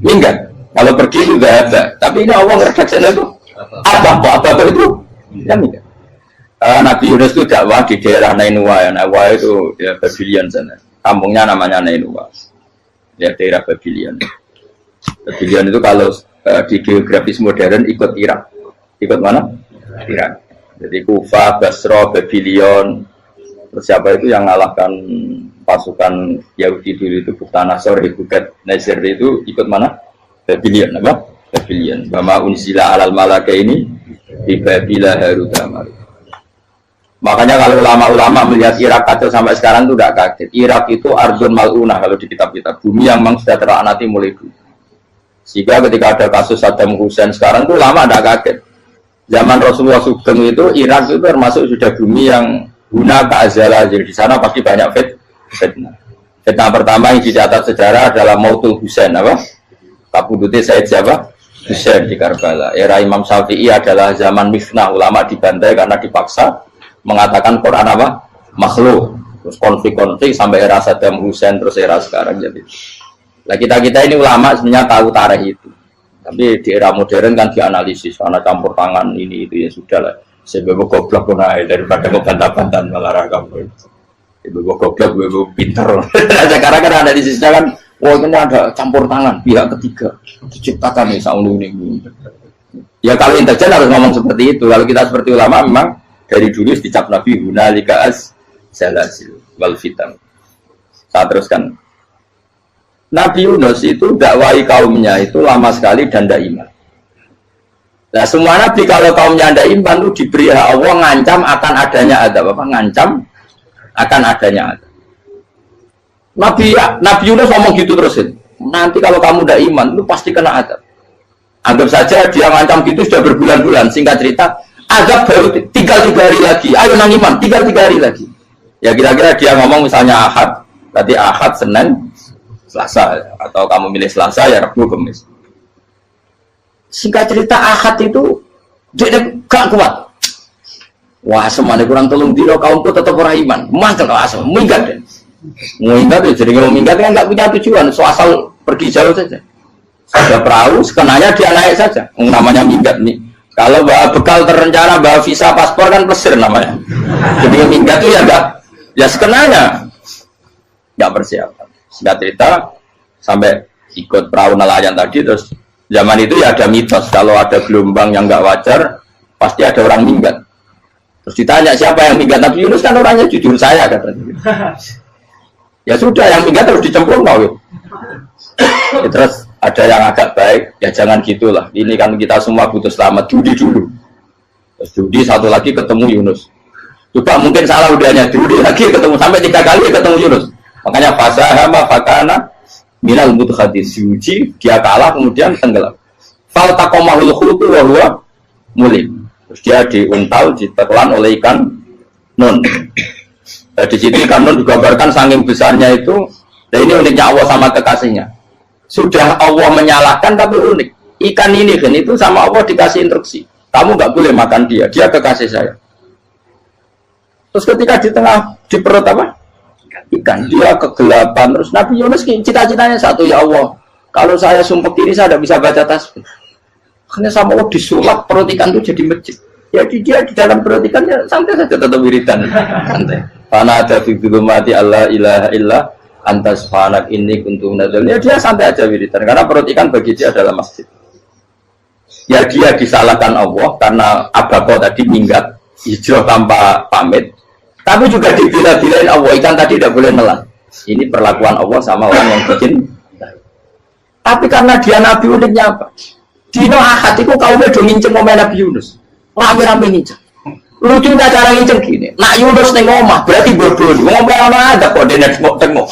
Minggat. Kalau pergi itu tidak ada. Tapi ini Allah meredaksikan itu abako itu ya minggat. Nabi Yunus itu dakwah di daerah Nainua. Ya. Nainua itu ya, Babylon sana. Kampungnya namanya Nainua. Ya, daerah Babylon. Babylon itu kalau di geografis modern ikut Irak. Ikut mana? Irak. Jadi Kufa, Basra, Babylon. Terus siapa itu yang ngalahkan pasukan Yahudi dulu itu Buktanasor, Bukat Nasir itu ikut mana? Babylon, apa? Babylon. Bama unsila alal malaka ini di Babila Harutama. Makanya kalau ulama-ulama melihat Irak kacau sampai sekarang itu tidak kaget. Irak itu ardun mal'unah kalau di kitab-kitab. Bumi yang memang sudah terlaknati mulai dulu. Sehingga ketika ada kasus Saddam Hussein sekarang itu ulama tidak kaget. Zaman Rasulullah Sugeng itu Irak itu termasuk sudah bumi yang guna keazalah. Jadi di sana pasti banyak fitnah. Fitnah pertama yang dicatat sejarah adalah Mautul Husain, apa? Kabudutnya Said siapa? Husain di Karbala. Era Imam Syafi'i adalah zaman mifnah, ulama dibantai karena dipaksa mengatakan Quran apa? Makhluk. Terus konflik-konflik sampai era Saddam Hussein terus era sekarang jadi. Nah kita ini ulama sebenarnya tahu tarikh itu. Tapi di era modern kan dianalisis karena campur tangan ini itu ya sudah lah. Sebab goblok pun daripada ngebantah-bantah malah ragam. Ibu goblok, ibu pintar. Sekarang kan analisisnya kan, wah ini ada campur tangan pihak ketiga diciptakan nih saunu ini. Ya kalau intelijen harus ngomong seperti itu. Kalau kita seperti ulama memang dari dulu dicap Nabi hunalika az-zalazil wal fitan. Saya teruskan. Nabi Yunus itu dakwai kaumnya itu lama sekali dan tidak iman. Nah semua nabi kalau kaumnya tidak iman itu diberi hak Allah ngancam akan adanya adab apa? Ngancam akan adanya adab. Nabi Yunus ngomong gitu terus. nanti kalau kamu tidak iman, lu pasti kena azab. Anggap saja dia ngancam gitu sudah berbulan-bulan. Singkat cerita, azab baru tinggal 3 hari lagi. Ayo nang iman, tinggal 3 hari lagi. Ya kira-kira dia ngomong misalnya Ahad, tadi Ahad, Senin, Selasa, atau kamu milih Selasa ya Rabu, Kamis. Singkat cerita Ahad itu dia gak kuat. Wah, semuanya kurang tolong diro kaumku tetap orang iman. Mantel asal, minggat deh. Minggat ya, jadi kalau minggat kan nggak punya tujuan, so asal pergi jauh saja. Ada perahu, sekenanya dia naik saja. Namanya minggat nih. Kalau bawa bekal terencana, bawa visa, paspor kan plesir namanya. Jadi minggat itu ya enggak, ya sekenanya nggak persiapan. Singkat cerita sampai ikut perahu nelayan tadi, terus zaman itu ya ada mitos kalau ada gelombang yang nggak wajar pasti ada orang minggat. Terus ditanya siapa yang minggat, Nabi Yunus kan orangnya jujur saya katanya. Ya sudah, yang minggat terus dicemplung mau. Ya, terus ada yang agak baik, ya jangan gitulah. Ini kan kita semua butuh selamat, judi dulu. Terus judi satu lagi ketemu Yunus. Coba mungkin salah udahnya, judi lagi ketemu sampai 3 kali ketemu Yunus. Makanya fasahama fakana minal mudhadis, diuji dia kalah kemudian tenggelam. Fal taqamahul khutu wa huwa mulim. Terus dia diuntal, ditelan oleh ikan nun. Di situ ikan nun digambarkan saking besarnya itu. Dan ini uniknya Allah sama kekasihnya. Sudah Allah menyalahkan tapi unik. Ikan ini kan itu sama Allah dikasih instruksi. Kamu nggak boleh makan dia. Dia kekasih saya. Terus ketika di tengah di perut apa? Ikan, dia kegelapan. Terus Nabi Yunus cita-citanya satu, ya Allah, kalau saya sumpah kiri saya tidak bisa baca tasbih. Karena sama Allah disulap perut ikan itu jadi masjid. Jadi dia di dalam perut ikannya santai saja tetap wiridan. Santai. Karena ada figur mati Allah ilaha illa antas fanak ini kuntum nadal. Ya dia santai aja wiridan. Karena perut ikan bagi dia adalah masjid. Ya dia disalahkan Allah karena abako tadi minggat hijrah tanpa pamit. Tapi juga dibela-belain Allah, ikan tadi tidak boleh nelan. Ini perlakuan Allah sama orang yang bikin. Tapi karena dia Nabi uniknya apa? Dino Ahad itu kaumnya udah nginceng ngomong Nabi Yunus. Rame-rame nginceng. Lucunya cara nginceng gini. Nak Yunus nih ngomong, berarti bodoh. Ngomong orang ada kok dia tengok.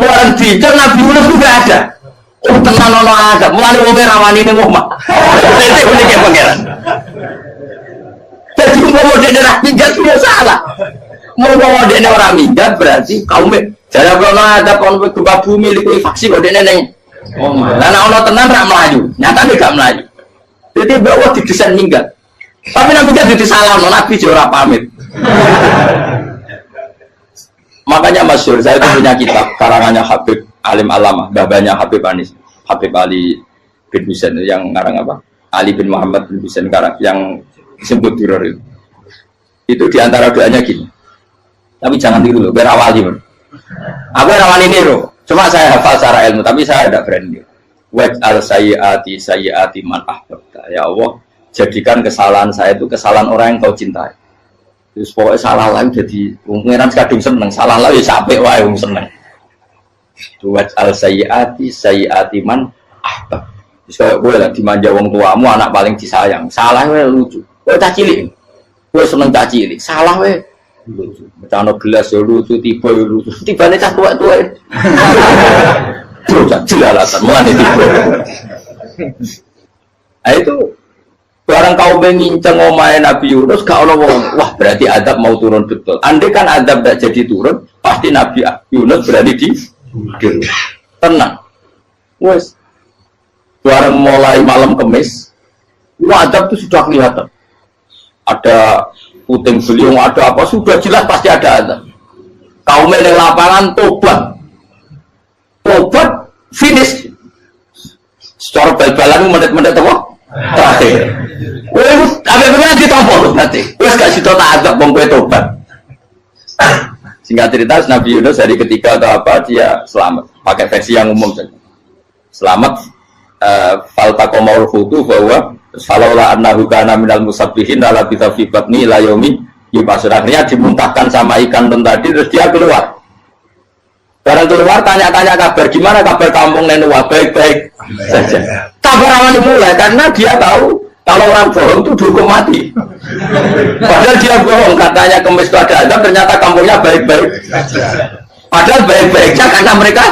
Orang bincang Nabi Yunus juga ada. Oh tenang orang ada. Mulai ngomong rawan ini ngomong. Itu uniknya pangeran. Jadi mau dia minggat tidak salah. Mau dia orang minggat berarti kaumnya. Jadi kalau ada kaum gempa bumi itu faksi kok dia neng. Oh malah orang tenang tak melaju. Nyata dia gak melaju. Jadi bahwa didesain minggat. Tapi Nabi kan disalah, Nabi jurah pamit. Makanya masyhur, saya itu punya kitab karangannya Habib Alim Alamah, babanya Habib Anis, Habib Ali bin Husain yang ngarang apa? Ali bin Muhammad bin Husain karang yang disebut duror itu. Itu diantara doanya gini. Tapi jangan tiru loh, biar awali. Aku rawani niru. Cuma saya hafal secara ilmu, tapi saya tidak berani. Waj'al sayyiati man ahbabta. Ya Allah, jadikan kesalahan saya itu kesalahan orang yang kau cintai. Terus pokoknya salah lagi jadi pengiran kadung seneng, salah lagi capek wae wong seneng. Waj'al sayyiati man ahbab. Terus kayak gue lah dimanja wong tuamu, anak paling disayang. Salah wae lucu. Kowe tak cilik. Kowe seneng tak cilik. Salah wae lucu. Becano gelas ya lucu, tiba ya lucu. Tibane cah tuwek-tuwek. Terus jelalatan mulai tiba. Nah itu barang kau menginceng omahe Nabi Yunus gak ono wong. Wah, berarti adab mau turun betul. Andai kan adab tidak jadi turun, pasti Nabi Yunus berarti di tenang. Wes. Barang mulai malam Kamis, adab itu sudah kelihatan. Ada puting beliung, ada apa sudah jelas pasti ada adab. Kaum yang lapangan tobat finish. Secara bal-balan menit-menit apa? Terakhir. Apa benar ditompo nanti. Wes gak sido tak adab wong kowe tobat. Singkat cerita Nabi Yunus hari ketiga atau apa dia selamat. Pakai versi yang umum saja. Selamat faltaqamaul hutu bahwa falaula annahu kana minal musabbihin la bi fi la yaumi yub'ats. Akhirnya dimuntahkan sama ikan tadi terus dia keluar. Barang keluar tanya-tanya kabar gimana kabar kampung Nenua baik-baik saja. Kabar awal dimulai karena dia tahu kalau orang bohong itu dihukum mati. Padahal dia bohong katanya Kemis itu ada azab ternyata kampungnya baik-baik. Padahal baik-baiknya karena mereka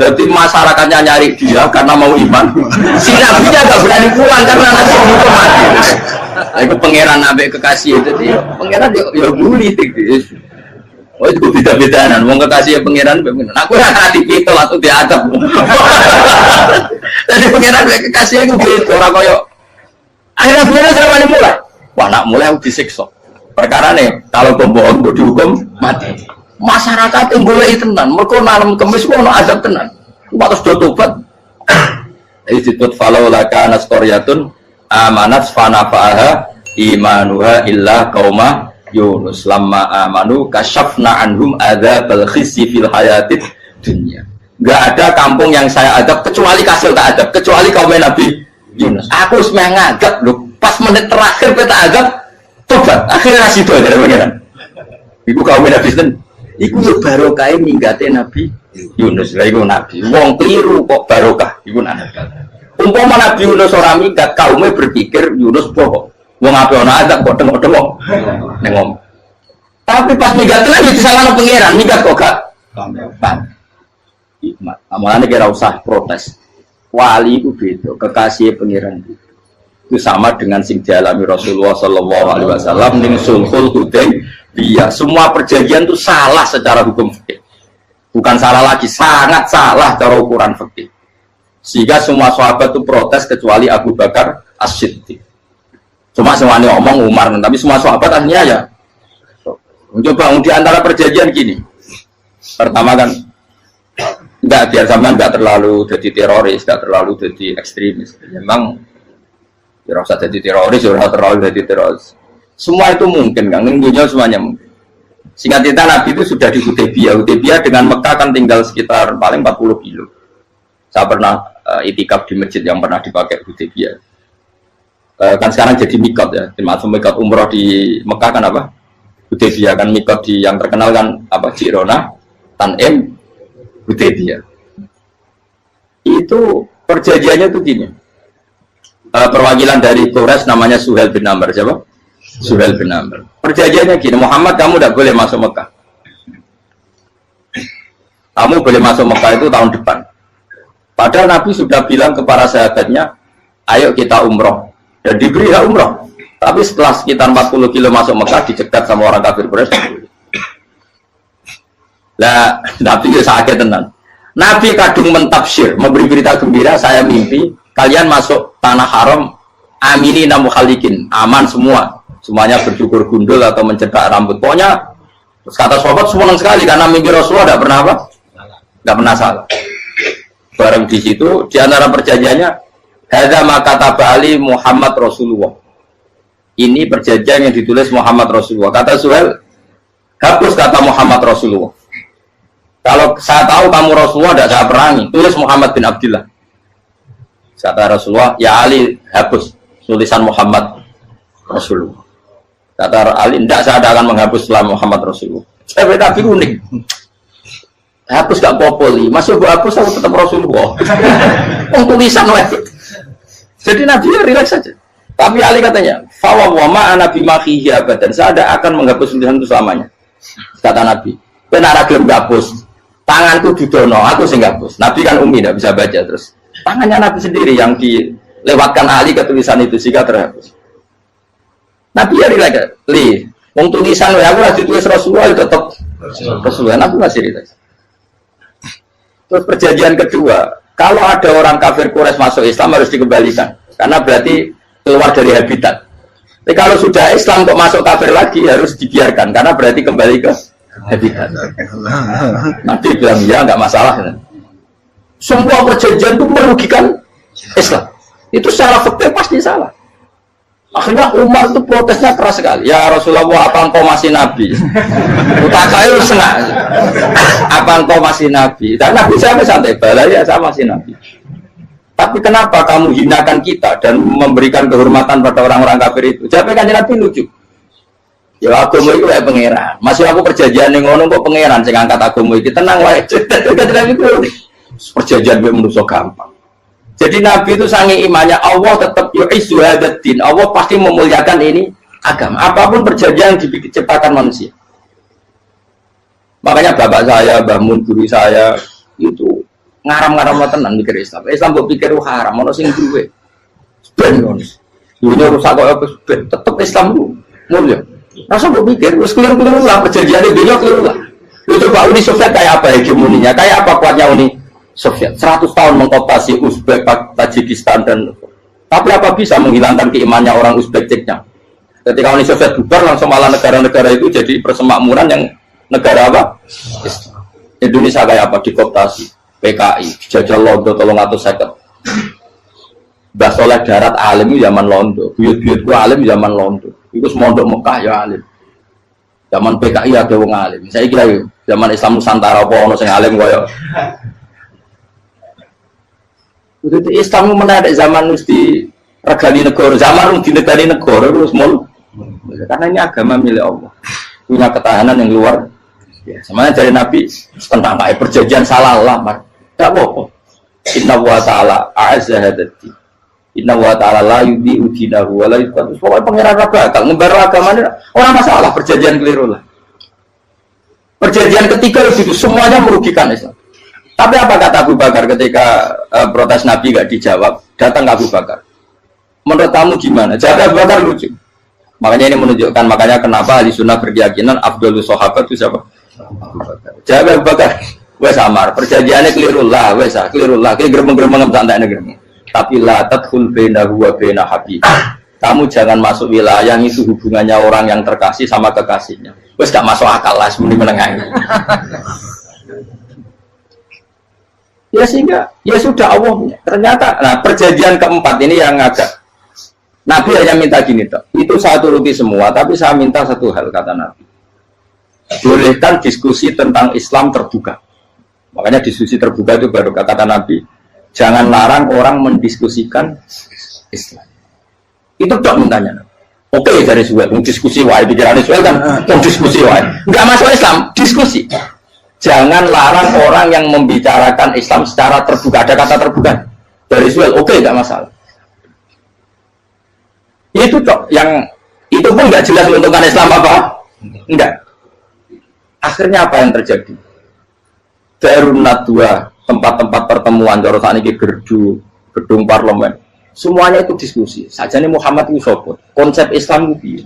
Jadi masyarakatnya nyari dia karena mau iman. Si nabinya nggak berani pulang karena nanti hukum mati. Itu pangeran nabi kekasih itu dia. Pangeran ya bully gitu. Oh itu beda-bedaan. Mau kekasih pangeran, aku hati itu langsung diadab. Jadi pangeran kekasih itu beda. Orang koyo. Akhirnya pangeran sama mulai. Wah nak mulai aku disiksa. Perkara nih kalau pembohong itu dihukum mati. Masyarakat yang boleh tenan. Mereka malam kemis mau azab tenan. Waktu sudah tobat. Disebut falau laka naskoryatun amanat fanafa'aha imanuha illa qauma Yunus lamma amanu kasyafna anhum adzabal khizyi fil hayatid dunya. Enggak ada kampung yang saya adab kecuali kasih tak adab, kecuali kaum Nabi Yunus. Aku semua ngadab loh. Pas menit terakhir kita adab tobat. Akhirnya situ ada pangeran. Iku kaum Nabi Yunus. Iku yo barokah ninggate Nabi Yunus. Lah iku nabi. Wong keliru kok barokah. Iku nabi. Umpama Nabi Yunus ora minggat, kaumnya berpikir Yunus bohong. Wong ape ana adab kok tengok-tengok ning ngomong. Tapi pas minggat tenan yo disalahno pangeran, minggat kok gak paham. Hikmat. Amalane kira usah protes. Wali itu beda, kekasih pangeran itu sama dengan sing dialami Rasulullah sallallahu alaihi wasallam ning Sulhul Hudaybiyah. Semua perjanjian itu salah secara hukum fikih. Bukan salah lagi, sangat salah cara ukuran fikih. Sehingga semua sahabat itu protes kecuali Abu Bakar As-Siddiq. Cuma semuanya ngomong Umar, tapi semua sahabat akhirnya ya mencoba di antara perjanjian gini. Pertama kan enggak biar sampean enggak terlalu jadi teroris, enggak terlalu jadi ekstremis. Memang ya usah jadi teroris, ya terlalu jadi teroris. Semua itu mungkin kan, dunia semuanya mungkin. Singkat cerita Nabi itu sudah di Hudaybiyah. Hudaybiyah dengan Mekah kan tinggal sekitar paling 40 kilo. Saya pernah itikaf di masjid yang pernah dipakai Hudaybiyah. Kan sekarang jadi mikot ya, termasuk mikot umroh di Mekah kan apa? Hudaybiyah kan mikot di yang terkenal kan apa? Jirona, Tanim, Hudaybiyah. Itu perjanjiannya tuh gini. Perwakilan dari Quraisy namanya Suhail bin Amr, siapa? Suhail bin Amr. Perjanjiannya gini, Muhammad kamu tidak boleh masuk Mekah. Kamu boleh masuk Mekah itu tahun depan. Padahal Nabi sudah bilang kepada sahabatnya, ayo kita umroh. Dan diberi hak umroh. Tapi setelah sekitar 40 kilo masuk Mekah, dicegat sama orang kafir Quraisy. Lah, Nabi itu sakit tenang. Nabi kadung mentafsir, memberi berita gembira, saya mimpi, kalian masuk tanah haram, amini namu khalikin, aman semua. Semuanya bercukur gundul atau mencetak rambut. Pokoknya, kata sahabat senang sekali, karena mimpi Rasulullah tidak pernah apa? Tidak pernah salah. Bareng di situ, di antara perjanjiannya, hadza ma kataba ali Muhammad Rasulullah. Ini perjanjian yang ditulis Muhammad Rasulullah. Kata Suhail, hapus kata Muhammad Rasulullah. Kalau saya tahu kamu Rasulullah tidak saya perangi, tulis Muhammad bin Abdullah. Kata Rasulullah, ya Ali hapus tulisan Muhammad Rasulullah. Kata Ali, tidak saya akan menghapus setelah Muhammad Rasulullah. Tapi unik. Hapus gak popoli, masih gue hapus aku tetap Rasulullah. Tulisan wajib. Jadi Nabi ya relax saja. Tapi Ali katanya, fawwama ana bimakhihi abadan. Saya tidak akan menghapus tulisan itu selamanya. Kata Nabi, benar gelem hapus. Tanganku didono, aku sing hapus. Nabi kan umi tidak bisa baca terus. Tangannya Nabi sendiri yang dilewatkan Ali ke tulisan itu sehingga terhapus. Nabi ya relax. Wong tulisan aku lagi tulis Rasulullah tetap Rasulullah. Nabi masih relax. Terus perjanjian kedua, kalau ada orang kafir Quraisy masuk Islam harus dikembalikan, karena berarti keluar dari habitat. Tapi kalau sudah Islam kok masuk kafir lagi harus dibiarkan, karena berarti kembali ke habitat. Nanti bilang ya nggak masalah. Semua perjanjian itu merugikan Islam. Itu secara fakta pasti salah. Akhirnya Umar itu protesnya keras sekali. Ya Rasulullah, apa engkau masih nabi? Utakail senang. Apa engkau masih nabi? Dan Nabi saya santai, balai ya saya masih nabi. Tapi kenapa kamu hinakan kita dan memberikan kehormatan pada orang-orang kafir itu? Jawabnya kan Nabi lucu. Ya agama itu kayak pangeran. Masih aku perjanjian yang ngono kok pangeran sing angkat agama iki tenang wae. Perjanjian gue manusia gampang. Jadi Nabi itu sangi imannya Allah tetap yu'izzu hadzal-din. Allah pasti memuliakan ini agama. Apapun perjanjian yang diciptakan manusia. Makanya bapak saya, Mbah Mun, guru saya itu ngaram-ngaram tenan mikir Islam. Islam mbok pikir haram, ono sing duwe. Ben ngono. Dunya rusak kok ben tetep Islam lu. Mulya. Rasa mbok pikir wis keliru-keliru lah perjanjiane dunya keliru lah. Lu coba Uni Soviet kayak apa hegemoninya? Kayak apa kuatnya Uni Soviet? 100 tahun mengokupasi Uzbek, Tajikistan dan tapi apa bisa menghilangkan keimannya orang Uzbek Ceknya? Ketika Uni Soviet bubar langsung malah negara-negara itu jadi persemakmuran yang negara apa? Indonesia kayak apa? Dikooptasi PKI, dijajah Londo tolong atau seket. Mbah Soleh darat alim zaman Londo, buyut-buyutku alim zaman Londo. Itu semondok Mekah ya alim. Zaman PKI ada wong alim. Saya kira zaman Islam Nusantara apa ono sing alim koyo. Itu Islam menarik zaman mesti regani negara, zaman di negara terus mulu. Karena ini agama milik Allah, punya ketahanan yang luar. Ya, semuanya dari Nabi tentang kayak perjanjian salah lamar. Tak apa. Inna wa ta'ala a'azza hadati. Inna wa ta'ala la yudhi udinahu wa la yudhi. Pokoknya pengiran bakal ngebaru agamanya orang masalah perjanjian keliru lah. Perjanjian ketiga itu semuanya merugikan Islam. Tapi apa kata Abu Bakar ketika protes Nabi gak dijawab? Datang Abu Bakar. Menurut kamu gimana? Jawab Abu Bakar lucu. Makanya ini menunjukkan makanya kenapa ahli sunnah berkeyakinan Abdul Sahabat itu siapa? Jawab Abu Bakar. Wes samar, perjanjiannya keliru lah, keliru lah. Kayak geremeng-geremeng santai negeri. Tapi la tadkhul bainahu wa baina habib. Kamu jangan masuk wilayah itu hubungannya orang yang terkasih sama kekasihnya. Wes gak masuk akal lah sebenarnya menengah. Ya sehingga ya sudah Allah punya. Ternyata nah perjanjian keempat ini yang agak Nabi hanya minta gini toh. Itu saya turuti semua, tapi saya minta satu hal kata Nabi. Bolehkan diskusi tentang Islam terbuka. Makanya diskusi terbuka itu baru kata Nabi. Jangan larang orang mendiskusikan Islam. Itu dok mintanya. Oke dari Suwel, diskusi wae pikiran Suwel kan, diskusi wae. Enggak masuk Islam, diskusi. Jangan larang orang yang membicarakan Islam secara terbuka. Ada kata terbuka dari Suwel, oke enggak masalah. Itu dok yang itu pun enggak jelas menentukan Islam apa? Enggak. Akhirnya apa yang terjadi? Darun Nadwa, tempat-tempat pertemuan, cara saat ini gerdu, gedung parlemen, semuanya itu diskusi. Sajane Muhammad itu sopot, konsep Islam itu,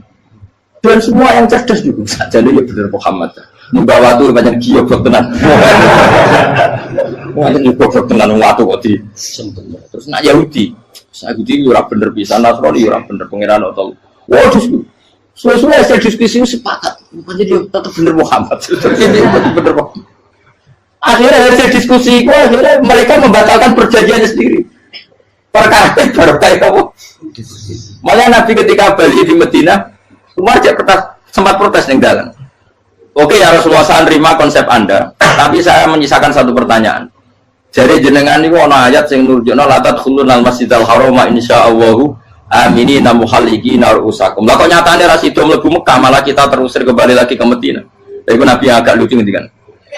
dan semua yang cerdas juga. Sajane ya benar Muhammad. Membawa tuh banyak giok tenan. Banyak giok tenan waktu kok di. Terus nak Yahudi, Yahudi ora bener bisa, Nasrani ora bener pengiran atau. Wah diskusi. Sesuai hasil diskusi sepakat, jadi tetap bener Muhammad. Bener Muhammad. Akhirnya hasil diskusi itu akhirnya mereka membatalkan perjanjiannya sendiri. Perkara baru kayak kamu. Malah Nabi ketika balik di Medina, Umar sempat protes yang dalam. Oke ya Rasulullah, saya terima konsep Anda, tapi saya menyisakan satu pertanyaan. Jadi jenengan ini ada ayat yang nurjuna la tadkhulunal masjidal harama insyaallahu aminina muhalliqina ru'usakum. Lah kok nyatane ra sido mlebu Mekah, malah kita terusir kembali lagi ke Medina. Iku Nabi agak lucu ngendikan.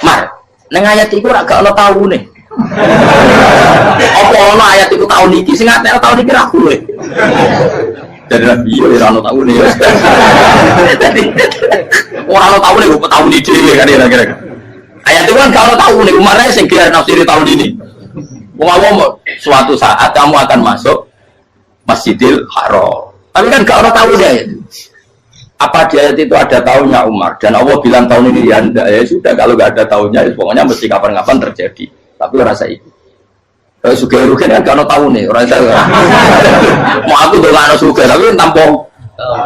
Mar, neng ayat itu gak ono taune. Apa ono ayat itu tahun iki sing ngatene tahun iki ra kuwe. Dari Nabi yo ora ono taune. Dadi ora ono taune kok tahun iki kan kira-kira. Ayat itu kan gak ono taune, kemarin sing kira nafsiri tahun ini. Wong suatu saat kamu akan masuk Masjidil Haram. Tapi kan gak ono taune ayat. Apa di ayat itu ada tahunnya Umar dan Allah bilang tahun ini ya enggak, ya sudah kalau nggak ada tahunnya ya pokoknya mesti kapan-kapan terjadi, tapi rasa itu suka rugi kan kalau tahun nih orang saya mau aku udah nggak suka tapi tampung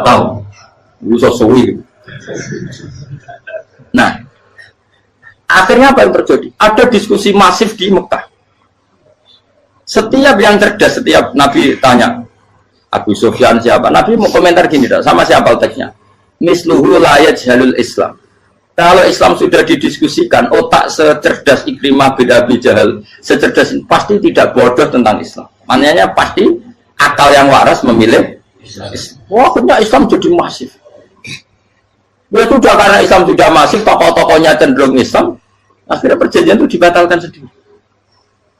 tahu bisa suwi. Nah akhirnya apa yang terjadi? Ada diskusi masif di Mekah. Setiap yang cerdas, setiap Nabi tanya Abu Sufyan siapa, Nabi mau komentar gini sama siapa teksnya. Misluhu layat jalul Islam. Kalau Islam sudah didiskusikan, otak secerdas Ikrimah bin Abi Jahal, secerdas pasti tidak bodoh tentang Islam. Maknanya pasti akal yang waras memilih Islam. Wah, akhirnya Islam jadi masif. Ya sudah karena Islam sudah masif, tokoh-tokohnya cenderung Islam, akhirnya perjanjian itu dibatalkan sendiri.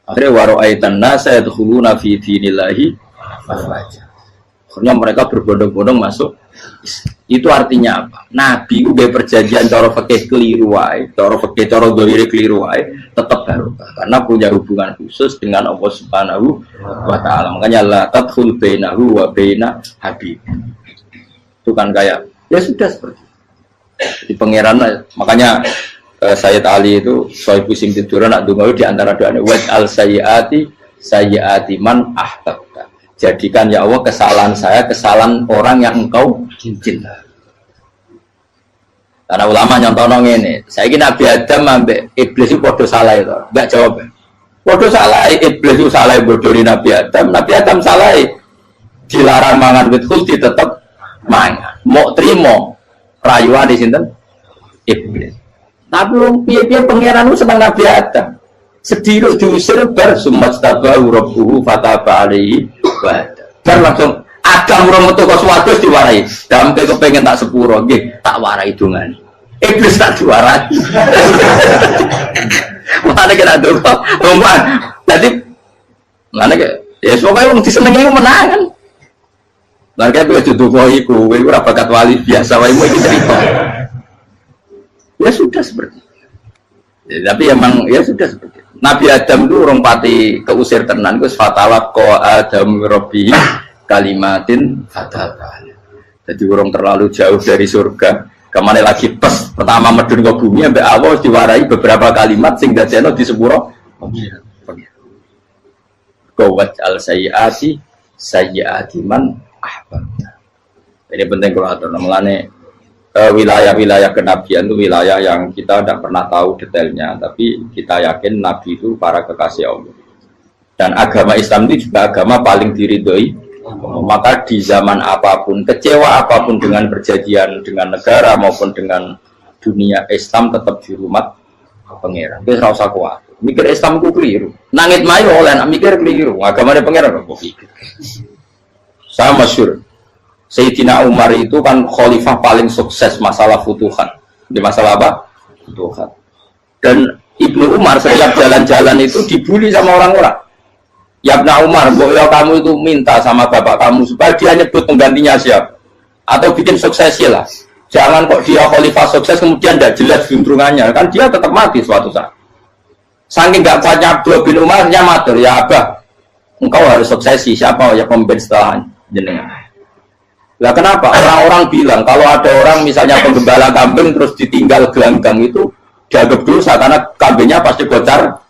Akhirnya waro'aitan nasa yadkhuluna fi dinillahi afwaja. Akhirnya mereka berbondong-bondong masuk Itu artinya apa? Nabi udah perjanjian cara fikih keliru wae, cara fikih cara dzahir keliru wae, tetap barokah karena punya hubungan khusus dengan Allah Subhanahu wa taala. Makanya la tadkhul bainahu wa baina habib. Itu kan kayak ya sudah seperti itu. Di pangeran makanya Sayyid Ali itu soal pusing tiduran nak donga di antara doanya waj al sayyiati man ahbabta. Jadikan ya Allah kesalahan saya kesalahan orang yang engkau cinta. Karena ulama nyontono ngene, saiki Nabi Adam ambek iblis itu padha salah itu. Enggak jawab. Padha salah iblis itu salah bodoni Nabi Adam salah. Dilarang mangan wit khuldi tetep mangan. Mau trimo rayuan di sinten? Iblis. Tapi wong piye-piye pangeran itu seneng Nabi Adam. Sedih diusir bar sumat tabahu rabbuhu fataba alaihi bar langsung Adam ora metu kok swarga diwarai. Dampe kepengin tak sepuro nggih tak warai dongane. Iblis tak diwarai. Mana kena donga. Roman. Dadi mana ke ya pokoke wong disenengi menangan. Lah kaya kuwi donga iku kowe ora bakat wali biasa wae iki cerita. Ya sudah seperti itu. Ya, tapi emang ya sudah seperti itu. Nabi Adam itu orang pati keusir tenan itu fatawat ko Adam Robbi kalimatin fatawat. Jadi orang terlalu jauh dari surga. Kemana lagi pas pertama medun ke bumi sampai awal diwarai beberapa kalimat sing dadekno di sepuro. Qawat al sayyiati man ahbabta. Ini penting kalau atur namanya. Wilayah-wilayah kenabian itu wilayah yang kita tidak pernah tahu detailnya, tapi kita yakin Nabi itu para kekasih Allah. Dan agama Islam itu juga agama paling diridhoi. Maka di zaman apapun, kecewa apapun dengan perjanjian dengan negara maupun dengan dunia, Islam tetap di rumah pangeran. Itu tidak usah kuat. Mikir Islam itu keliru. Nangit mayu oleh mikir keliru. Agama pangeran kok pikir. Saya masyhur. Sayyidina Umar itu kan khalifah paling sukses masalah futuhan. Di masalah apa? Futuhan. Dan Ibnu Umar setiap jalan-jalan itu dibully sama orang-orang. Ya Ibnu Umar, boleh kamu itu minta sama bapak kamu supaya dia nyebut penggantinya siapa? Atau bikin suksesi lah. Jangan kok dia khalifah sukses kemudian tidak jelas juntrungannya. Kan dia tetap mati suatu saat. Saking gak kuatnya Abdullah bin Umar, dia matur, ya Abah, engkau harus suksesi. Siapa ya pemimpin setelah jenengan? Lah kenapa? Orang-orang bilang kalau ada orang misalnya penggembala kambing terus ditinggal gelanggang itu dianggap dosa karena kambingnya pasti bocor.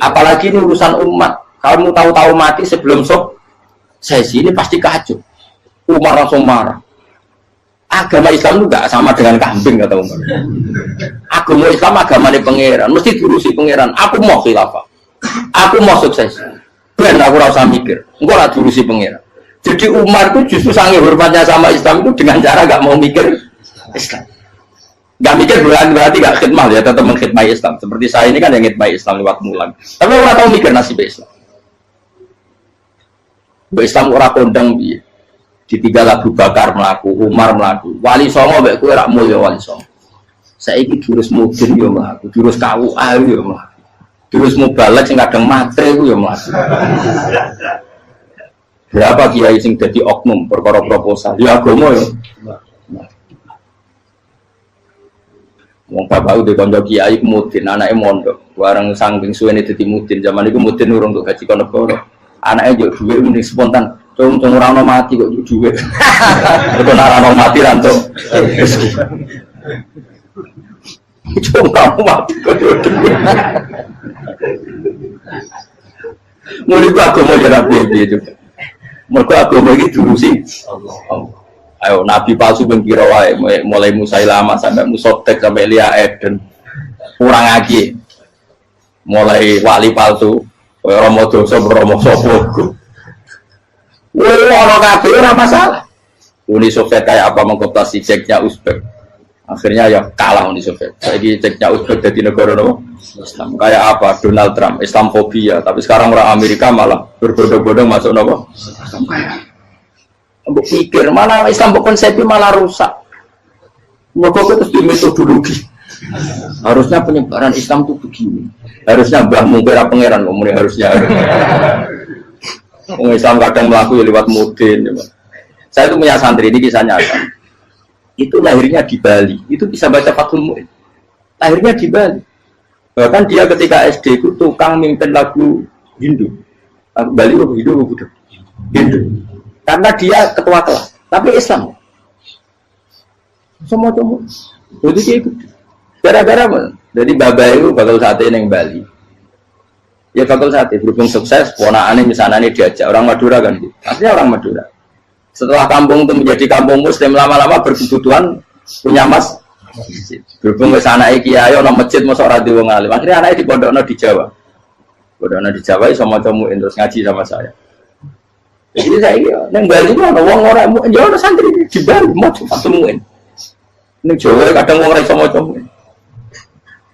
Apalagi ini urusan umat. Kamu tahu-tahu mati sebelum sesi ini pasti kacau. Umar langsung marah. Agama Islam juga sama dengan kambing kata Umar. Agama Islam agamanya pangeran, mesti diurusi pangeran. Aku mau khilafah. Aku mau sukses. Ben aku rasa mikir. Engko ora diurusi pangeran. Jadi Umar itu justru sangat hormatnya sama Islam itu dengan cara gak mau mikir Islam. Gak mikir berarti gak khidmah ya, tetap mengkhidmati Islam. Seperti saya ini kan yang khidmati Islam lewat mulan. Tapi orang tahu mikir nasib Islam. Islam orang kondang biye. Ditinggal Abu Bakar melaku, Umar melaku. Wali Songo mbek kowe rak mulya Wali Songo. Saiki jurus mudin yo mlaku, jurus KUA yo mlaku. Jurus mubalek sing kadang matre ku yo mlaku. Berapa kiai sing dadi oknum perkara proposal? Ya agama ya. Wong bapak udah kanca kiai mudin, anake mondok. Bareng saking suwene dadi mudin, zaman iku mudin urung untuk gaji kono negara. Anake njuk dhuwit mending spontan. Cung ora ono mati kok njuk dhuwit. Betul ora ono mati ra entuk. Cung kamu mati kok njuk dhuwit. Mulai agama ya rapi juga. Mereka agama ini diurusi Allah. Ayo Nabi palsu pengkira wae mulai Musailama sampai Musotek sampai Lia Eden kurang lagi mulai wali palsu Romo dosa Romo sopo orang kabeh ora masalah. Uni Soviet kayak apa mengkooptasi Ceknya Uzbek akhirnya ya kalah Uni Soviet. Lagi Ceknya Uzbek jadi negara Islam kayak apa Donald Trump Islamfobia tapi sekarang orang Amerika malah berbondong-bondong masuk nopo Islam kayak mbok pikir malah Islam konsepnya malah rusak. Mereka terus di metodologi harusnya penyebaran Islam itu begini harusnya Mbah Mungkira pangeran ngomongnya harusnya Islam kadang melaku ya lewat mudin ya. Saya itu punya santri ini kisah nyata itu lahirnya di Bali. Itu bisa baca Fathul Mu'in. Lahirnya di Bali. Bahkan dia ketika SD itu tukang mimpin lagu Hindu. Bali itu Hindu. Karena dia ketua kelas, tapi Islam. Semua. Jadi dia ikut. Gara-gara jadi Baba itu bakal sate yang Bali. Ya bakal sate berhubung sukses, ponakannya misalnya diajak orang Madura kan, aslinya orang Madura. Setelah kampung itu menjadi kampung Muslim, lama-lama berkebutuhan punya mas. Berhubung ke sana kiai ono masjid mosok ora diwong alim. Akhirnya anaknya di pondokno di Jawa. Pondokno di Jawa iso maca muin terus ngaji sama saya. Jadi saya nang Bali ono wong ora muin, ya ono santri di Bali maca muin. Ning Jawa kadang wong ora iso maca muin.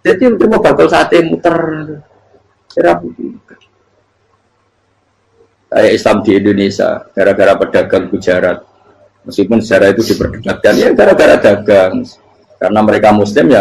Jadi cuma bakal sate muter. Kayak Islam di Indonesia gara-gara pedagang Gujarat, meskipun sejarah itu diperdebatkan ya gara-gara dagang, karena mereka Muslim ya